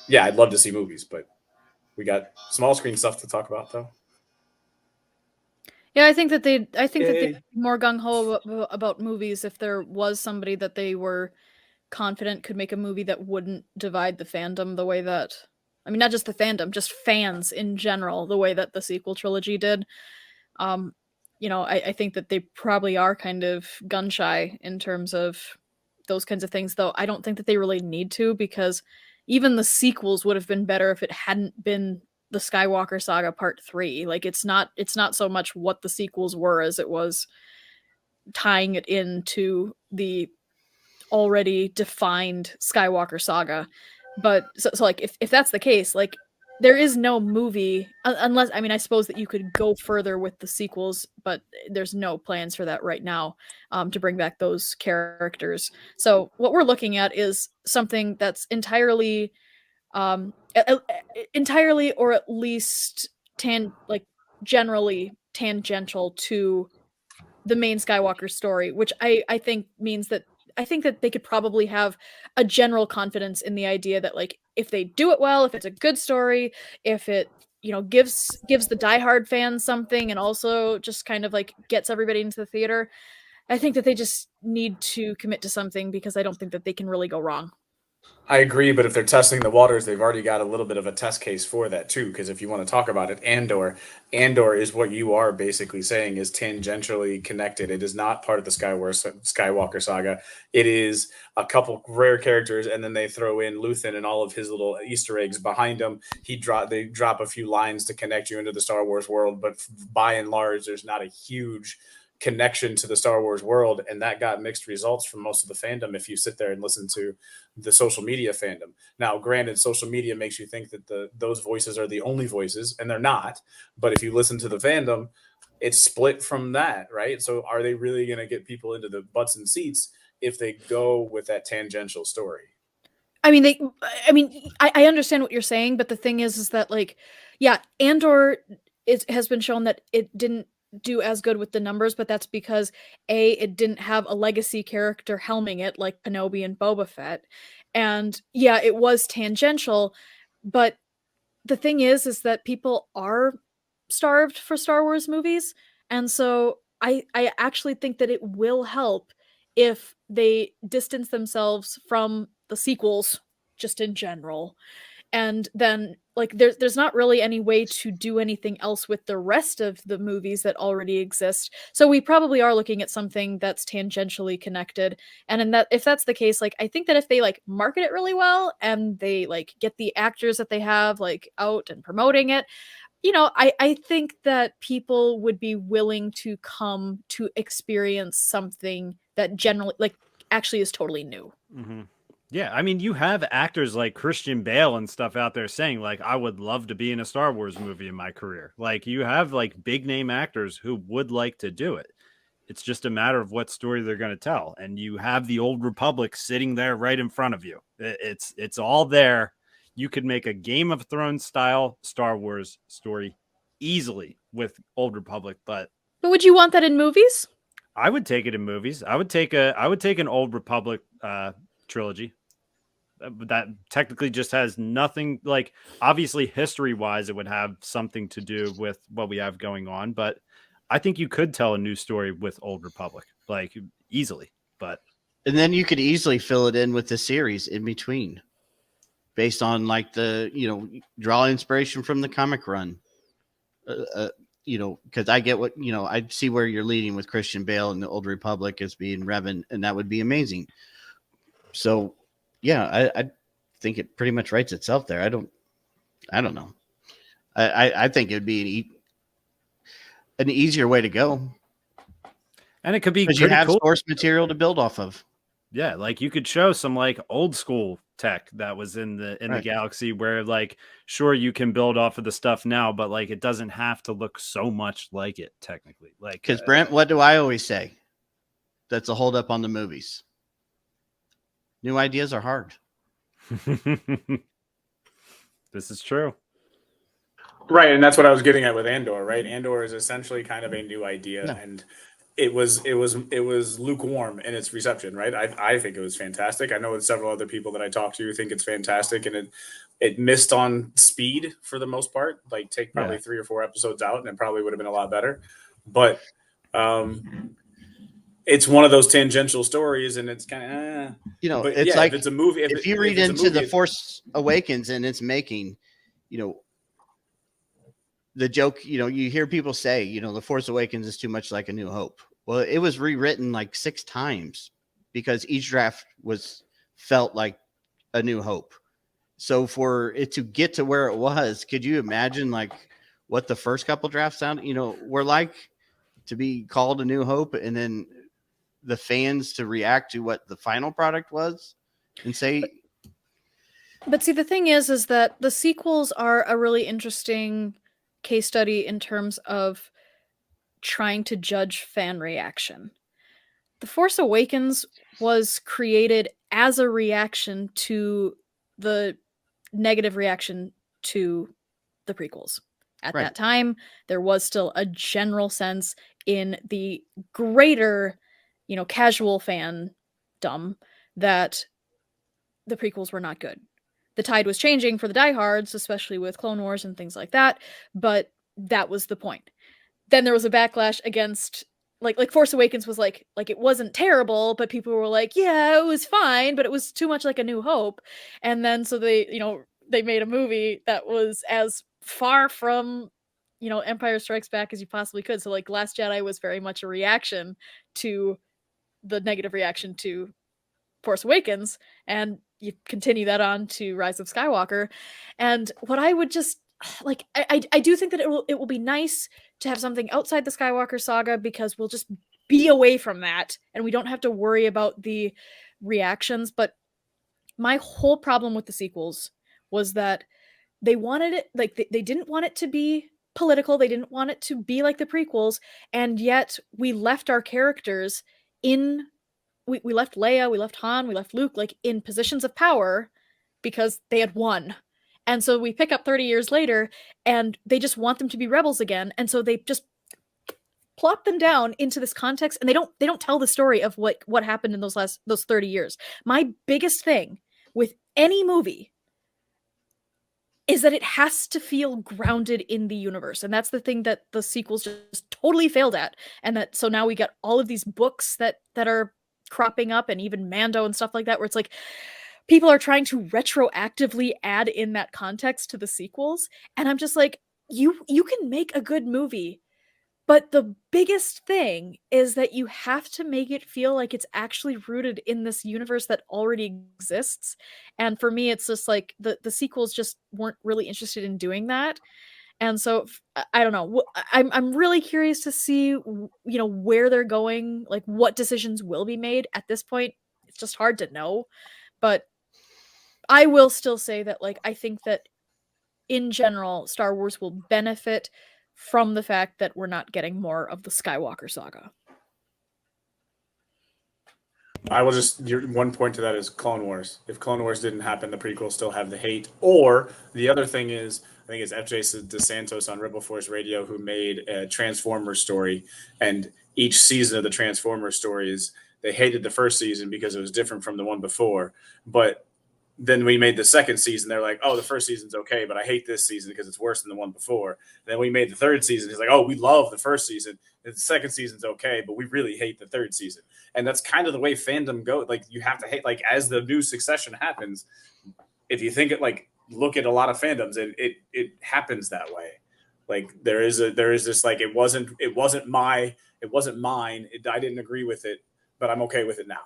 yeah, I'd love to see movies, but we got small screen stuff to talk about though.
Yeah, I think that they'd be more gung-ho about movies if there was somebody that they were confident could make a movie that wouldn't divide the fandom the way that, I mean, not just the fandom, just fans in general, the way that the sequel trilogy did. I think that they probably are kind of gun-shy in terms of those kinds of things, though I don't think that they really need to, because even the sequels would have been better if it hadn't been the Skywalker Saga Part 3. Like it's not so much what the sequels were as it was tying it into the already defined Skywalker Saga. But so like if that's the case, like there is no movie unless, I mean, I suppose that you could go further with the sequels, but there's no plans for that right now, to bring back those characters. So what we're looking at is something that's entirely or at least generally tangential to the main Skywalker story, which I think means that I think that they could probably have a general confidence in the idea that, like, if they do it well, if it's a good story, if it, gives the diehard fans something and also just kind of like gets everybody into the theater, I think that they just need to commit to something, because I don't think that they can really go wrong.
I agree, but if they're testing the waters, they've already got a little bit of a test case for that too. Because if you want to talk about it, Andor is what you are basically saying is tangentially connected. It is not part of the Skywalker saga. It is a couple rare characters, and then they throw in Luthen and all of his little Easter eggs behind him. They drop a few lines to connect you into the Star Wars world, but by and large, there's not a huge connection to the Star Wars world, and that got mixed results from most of the fandom if you sit there and listen to the social media fandom. Now, granted, social media makes you think that those voices are the only voices, and they're not. But if you listen to the fandom, it's split from that, right? So are they really going to get people into the butts and seats if they go with that tangential story?
I mean, I understand what you're saying, but the thing is that, like, yeah, Andor has been shown that it didn't do as good with the numbers, but that's because it didn't have a legacy character helming it like Kenobi and Boba Fett. And yeah, it was tangential, but the thing is that people are starved for Star Wars movies, and so I actually think that it will help if they distance themselves from the sequels just in general, and then like there's not really any way to do anything else with the rest of the movies that already exist. So we probably are looking at something that's tangentially connected. And in that, if that's the case, like I think that if they like market it really well and they like get the actors that they have like out and promoting it, you know, I think that people would be willing to come to experience something that generally like actually is totally new.
Mm-hmm. Yeah, I mean, you have actors like Christian Bale and stuff out there saying, like, I would love to be in a Star Wars movie in my career. Like, you have like big name actors who would like to do it. It's just a matter of what story they're going to tell. And you have the Old Republic sitting there right in front of you. It's all there. You could make a Game of Thrones style Star Wars story easily with Old Republic, but
would you want that in movies?
I would take it in movies. I would take an Old Republic trilogy that technically just has nothing, like, obviously history wise it would have something to do with what we have going on, but I think you could tell a new story with Old Republic, like, easily. But
and then you could easily fill it in with the series in between, based on like the, you know, draw inspiration from the comic run. You know, because I get what, you know, I see where you're leading with Christian Bale and the Old Republic as being Revan, and that would be amazing. So yeah, I think it pretty much writes itself there. I don't know. I think it would be an easier way to go.
And it could be
because you have
cool
source material to build off of.
Yeah, like you could show some like old school tech that was in the galaxy where, like, sure, you can build off of the stuff now, but like it doesn't have to look so much like it technically. Like,
because Brent, what do I always say? That's a hold up on the movies. New ideas are hard.
This is true.
Right, and that's what I was getting at with Andor, right? Andor is essentially kind of a new idea, and it was lukewarm in its reception, right? I think it was fantastic. I know that several other people that I talked to think it's fantastic, and it missed on speed for the most part. Like, take probably 3 or 4 episodes out, and it probably would have been a lot better. But it's one of those tangential stories, and it's kind of
you know,
but
it's like
if it's a movie.
If you read into The Force Awakens and its making, you know, the joke, you know, you hear people say, you know, The Force Awakens is too much like A New Hope. Well, it was rewritten like 6 times because each draft felt like A New Hope. So for it to get to where it was, could you imagine like what the first couple drafts sound, you know, were like to be called A New Hope, and then the fans to react to what the final product was and say.
But see, the thing is that the sequels are a really interesting case study in terms of trying to judge fan reaction. The Force Awakens was created as a reaction to the negative reaction to the prequels. At that time, there was still a general sense in the greater, you know, casual fandom that the prequels were not good. The tide was changing for the diehards, especially with Clone Wars and things like that, but that was the point. Then there was a backlash against like Force Awakens was like it wasn't terrible, but people were like, yeah, it was fine, but it was too much like A New Hope. And then so they, you know, they made a movie that was as far from, you know, Empire Strikes Back as you possibly could. So like Last Jedi was very much a reaction to the negative reaction to Force Awakens, and you continue that on to Rise of Skywalker. And what I would just like, I do think that it will be nice to have something outside the Skywalker saga, because we'll just be away from that and we don't have to worry about the reactions. But my whole problem with the sequels was that they wanted it, like they didn't want it to be political, they didn't want it to be like the prequels, and yet we left our characters in we left Leia, we left Han, we left Luke like in positions of power because they had won. And so we pick up 30 years later and they just want them to be rebels again. And so they just plop them down into this context, and they don't tell the story of what happened in those 30 years. My biggest thing with any movie is that it has to feel grounded in the universe. And that's the thing that the sequels just totally failed at. And that so now we got all of these books that are cropping up, and even Mando and stuff like that, where it's like, people are trying to retroactively add in that context to the sequels, and I'm just like, you can make a good movie, but the biggest thing is that you have to make it feel like it's actually rooted in this universe that already exists. And for me, it's just like the sequels just weren't really interested in doing that. And so I don't know. I'm really curious to see where they're going, like what decisions will be made. At this point, it's just hard to know. But I will still say that, like, I think that in general, Star Wars will benefit from the fact that we're not getting more of the Skywalker saga.
I will just, your one point to that is Clone Wars. If Clone Wars didn't happen, the prequels still have the hate. Or the other thing is, I think it's FJ DeSantos on Rebel Force Radio who made a Transformers story, and each season of the Transformers stories, they hated the first season because it was different from the one before. But then we made the second season. They're like, oh, the first season's okay, but I hate this season because it's worse than the one before. Then we made the third season. He's like, oh, we love the first season. The second season's okay, but we really hate the third season. And that's kind of the way fandom goes. Like, you have to hate, like, as the new succession happens, if you think it, like, look at a lot of fandoms, it happens that way. Like, there is this, like, it wasn't mine. I didn't agree with it, but I'm okay with it now.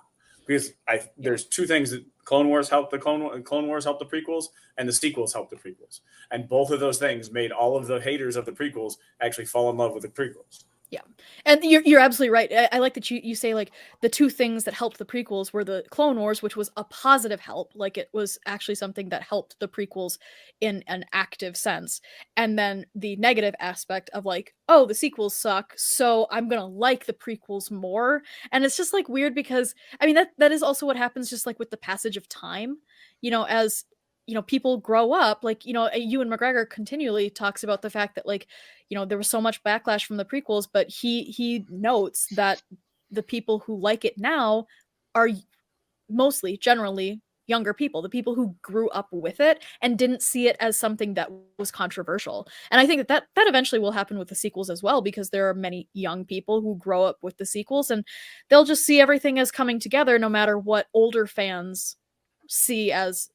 Because there's two things that Clone Wars helped the Clone Wars helped the prequels, and the sequels helped the prequels. And both of those things made all of the haters of the prequels actually fall in love with the prequels.
Yeah. And you're absolutely right. I like that you say, like, the two things that helped the prequels were the Clone Wars, which was a positive help. Like, it was actually something that helped the prequels in an active sense. And then the negative aspect of, like, oh, the sequels suck, so I'm going to like the prequels more. And it's just, like, weird because, I mean, that is also what happens just, like, with the passage of time, as people grow up. Like, Ewan McGregor continually talks about the fact that, like, there was so much backlash from the prequels, but he notes that the people who like it now are mostly, generally, younger people, the people who grew up with it and didn't see it as something that was controversial. And I think that eventually will happen with the sequels as well, because there are many young people who grow up with the sequels, and they'll just see everything as coming together, no matter what older fans see as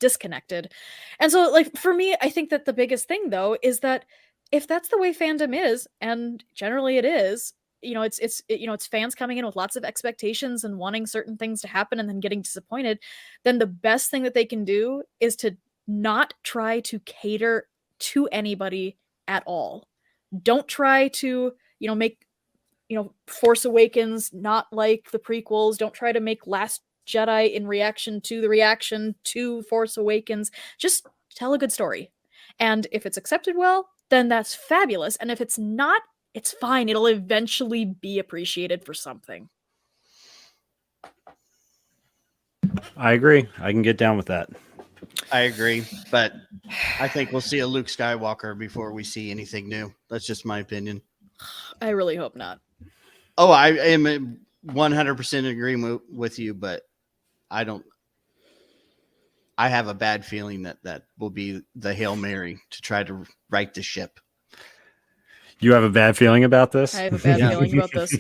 disconnected. And so, like, for me, I think that the biggest thing, though, is that if that's the way fandom is, and generally it is, it's fans coming in with lots of expectations and wanting certain things to happen and then getting disappointed, then the best thing that they can do is to not try to cater to anybody at all. Don't try to, make, Force Awakens not like the prequels. Don't try to make Last Jedi in reaction to Force Awakens. Just tell a good story. And if it's accepted well, then that's fabulous. And if it's not, it's fine. It'll eventually be appreciated for something.
I agree. I can get down with that.
I agree, but I think we'll see a Luke Skywalker before we see anything new. That's just my opinion.
I really hope not.
Oh, I am 100% in agreement with you, but I have a bad feeling that will be the Hail Mary to try to right the ship.
You have a bad feeling about this?
I have a bad feeling about this.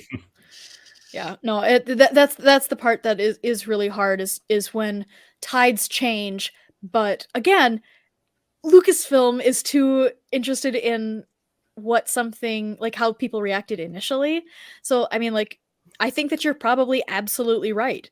Yeah, no, that's the part that is really hard is when tides change. But again, Lucasfilm is too interested in what something, like, how people reacted initially. So, I mean, like, I think that you're probably absolutely right.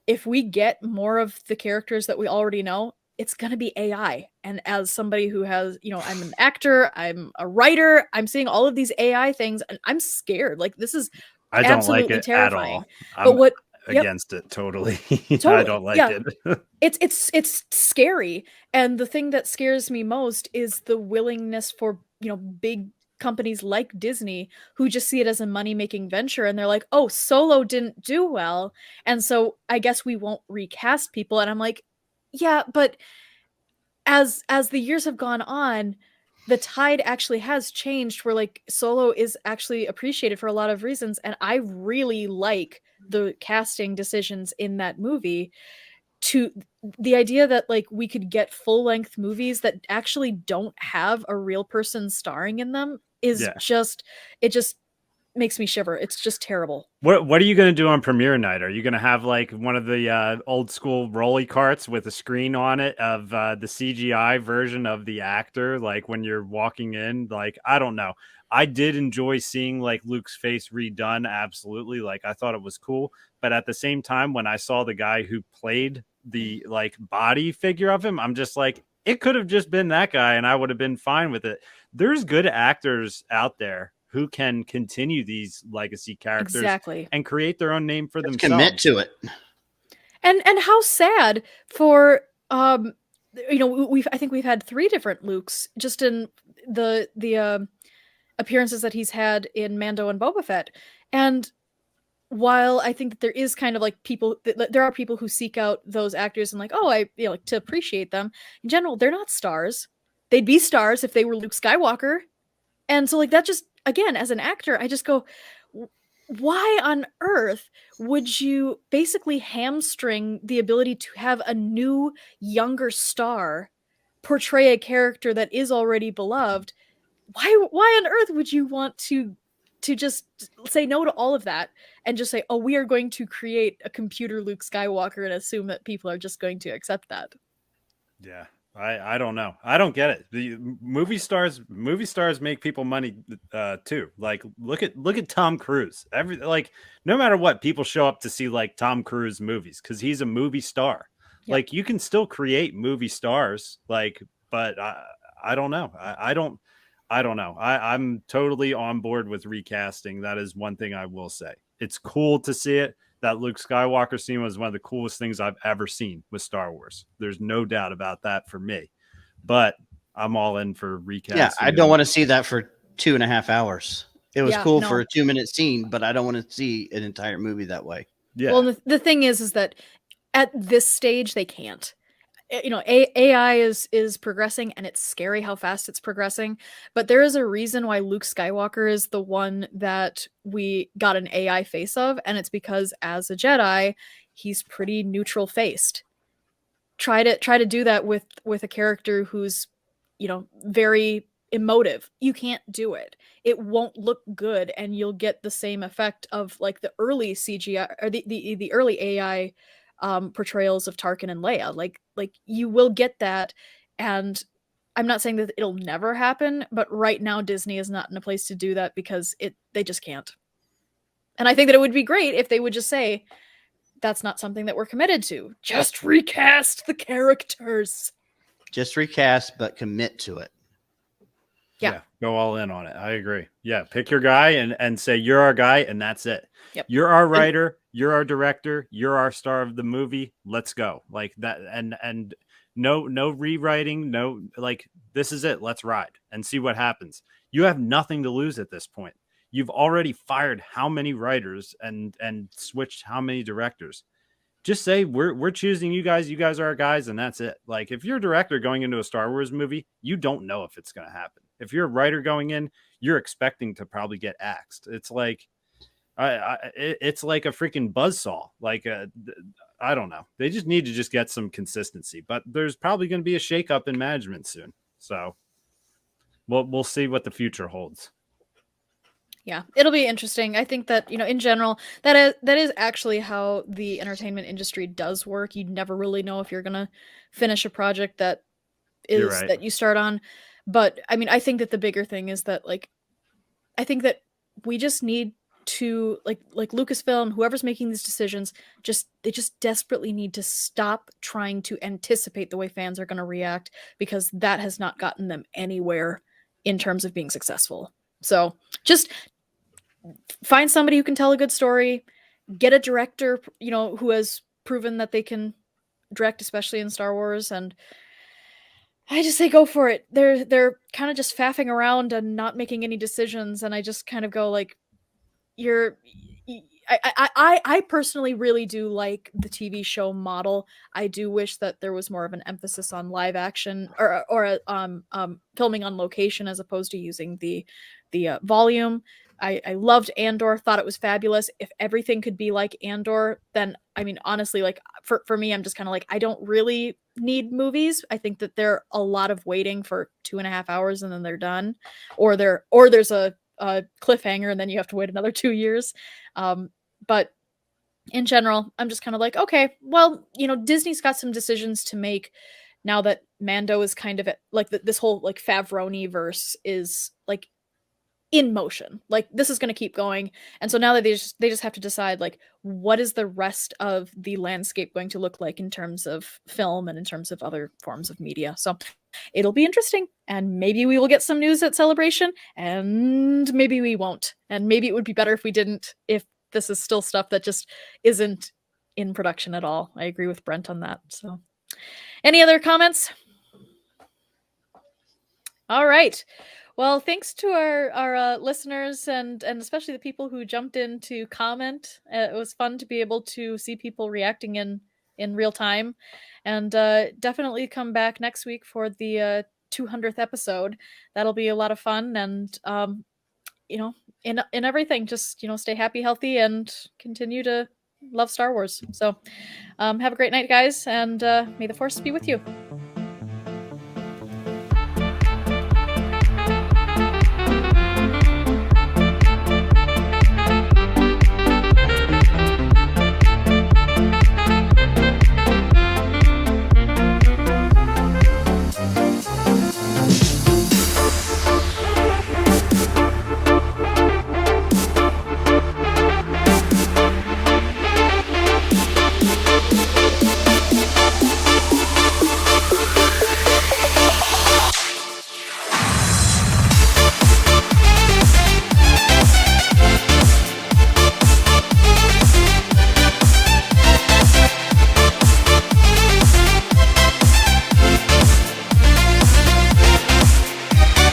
If we get more of the characters that we already know, it's going to be AI. And as somebody who has, I'm an actor, I'm a writer, I'm seeing all of these AI things, and I'm scared. Like, this is
I don't
absolutely
like it
terrifying.
at all.
But what
against it totally.
Totally.
I don't like it.
It's scary. And the thing that scares me most is the willingness for, big companies like Disney, who just see it as a money-making venture, and they're like, oh, Solo didn't do well, and so I guess we won't recast people. And I'm like, yeah, but as the years have gone on, the tide actually has changed, where, like, Solo is actually appreciated for a lot of reasons, and I really like the casting decisions in that movie. To the idea that, like, we could get full-length movies that actually don't have a real person starring in them is just makes me shiver. It's just terrible.
What are you going to do on premiere night? Are you going to have like one of the old school rolly carts with a screen on it of the CGI version of the actor? Like when you're walking in, like, I don't know. I did enjoy seeing like Luke's face redone. Absolutely. Like I thought it was cool. But at the same time, when I saw the guy who played the like body figure of him, I'm just like, it could have just been that guy and I would have been fine with it. There's good actors out there who can continue these legacy characters and create their own name for themselves.
Commit to it.
And how sad for I think we've had 3 different Lukes just in the appearances that he's had in Mando and Boba Fett. And while I think that there is kind of like there are people who seek out those actors and like, oh, like to appreciate them. In general, they're not stars. They'd be stars if they were Luke Skywalker. And so like that just, again, as an actor, I just go, why on earth would you basically hamstring the ability to have a new, younger star portray a character that is already beloved? Why on earth would you want to just say no to all of that and just say, oh, we are going to create a computer Luke Skywalker and assume that people are just going to accept that?
Yeah. I don't know. I don't get it. The movie stars make people money too. Like look at Tom Cruise. No matter what, people show up to see like Tom Cruise movies because he's a movie star. Yep. Like you can still create movie stars, like, but I don't know. I don't know. I'm totally on board with recasting. That is one thing I will say. It's cool to see it. That Luke Skywalker scene was one of the coolest things I've ever seen with Star Wars. There's no doubt about that for me. But I'm all in for recasting.
Yeah, I don't want to see that for 2.5 hours. It was cool for a 2-minute scene, but I don't want to see an entire movie that way.
Yeah. Well, the thing is that at this stage they can't. AI is progressing, and it's scary how fast it's progressing. But there is a reason why Luke Skywalker is the one that we got an AI face of, and it's because as a Jedi, he's pretty neutral faced. Try to do that with a character who's, very emotive. You can't do it. It won't look good, and you'll get the same effect of like the early CGI or the early AI portrayals of Tarkin and Leia. Like you will get that, and I'm not saying that it'll never happen, but right now Disney is not in a place to do that because they just can't. And I think that it would be great if they would just say, that's not something that we're committed to. Just recast the characters.
Just recast, but commit to it.
Yeah, go all in on it. I agree. Yeah, pick your guy and say you're our guy, and that's it.
Yep.
You're our writer, you're our director, you're our star of the movie. Let's go. Like that, and no rewriting, no, like, this is it. Let's ride and see what happens. You have nothing to lose at this point. You've already fired how many writers and switched how many directors. Just say we're choosing you guys. You guys are our guys, and that's it. Like if you're a director going into a Star Wars movie, you don't know if it's going to happen. If you're a writer going in, you're expecting to probably get axed. It's like it's like a freaking buzzsaw. Like I don't know. They just need to just get some consistency. But there's probably going to be a shakeup in management soon. So we'll see what the future holds.
Yeah, it'll be interesting. I think that, in general, that is actually how the entertainment industry does work. You never really know if you're going to finish a project that is right, that you start on. But I mean, I think that the bigger thing is that, like, I think that we just need to, like Lucasfilm, whoever's making these decisions, they just desperately need to stop trying to anticipate the way fans are going to react, because that has not gotten them anywhere in terms of being successful. So just find somebody who can tell a good story, get a director, who has proven that they can direct, especially in Star Wars. And I just say, go for it. They're kind of just faffing around and not making any decisions. And I just kind of go like, I personally really do like the TV show model. I do wish that there was more of an emphasis on live action or filming on location as opposed to using the volume. I loved Andor, thought it was fabulous. If everything could be like Andor, then, I mean, honestly, like for me, I'm just kind of like, I don't really need movies. I think that they're a lot of waiting for 2.5 hours and then they're done, or there's a a cliffhanger and then you have to wait another 2 years. But in general, I'm just kind of like, okay, well, Disney's got some decisions to make now that Mando is kind of like this whole like Favroni verse is like in motion. Like this is going to keep going. And so now that they just have to decide like what is the rest of the landscape going to look like in terms of film and in terms of other forms of media. So it'll be interesting, and maybe we will get some news at Celebration, and maybe we won't. And maybe it would be better if we didn't, if this is still stuff that just isn't in production at all. I agree with Brent on that. So any other comments? All right. Well, thanks to our listeners and especially the people who jumped in to comment. It was fun to be able to see people reacting in real time, and definitely come back next week for the 200th episode. That'll be a lot of fun, and in everything, just stay happy, healthy, and continue to love Star Wars. So have a great night, guys, and may the Force be with you.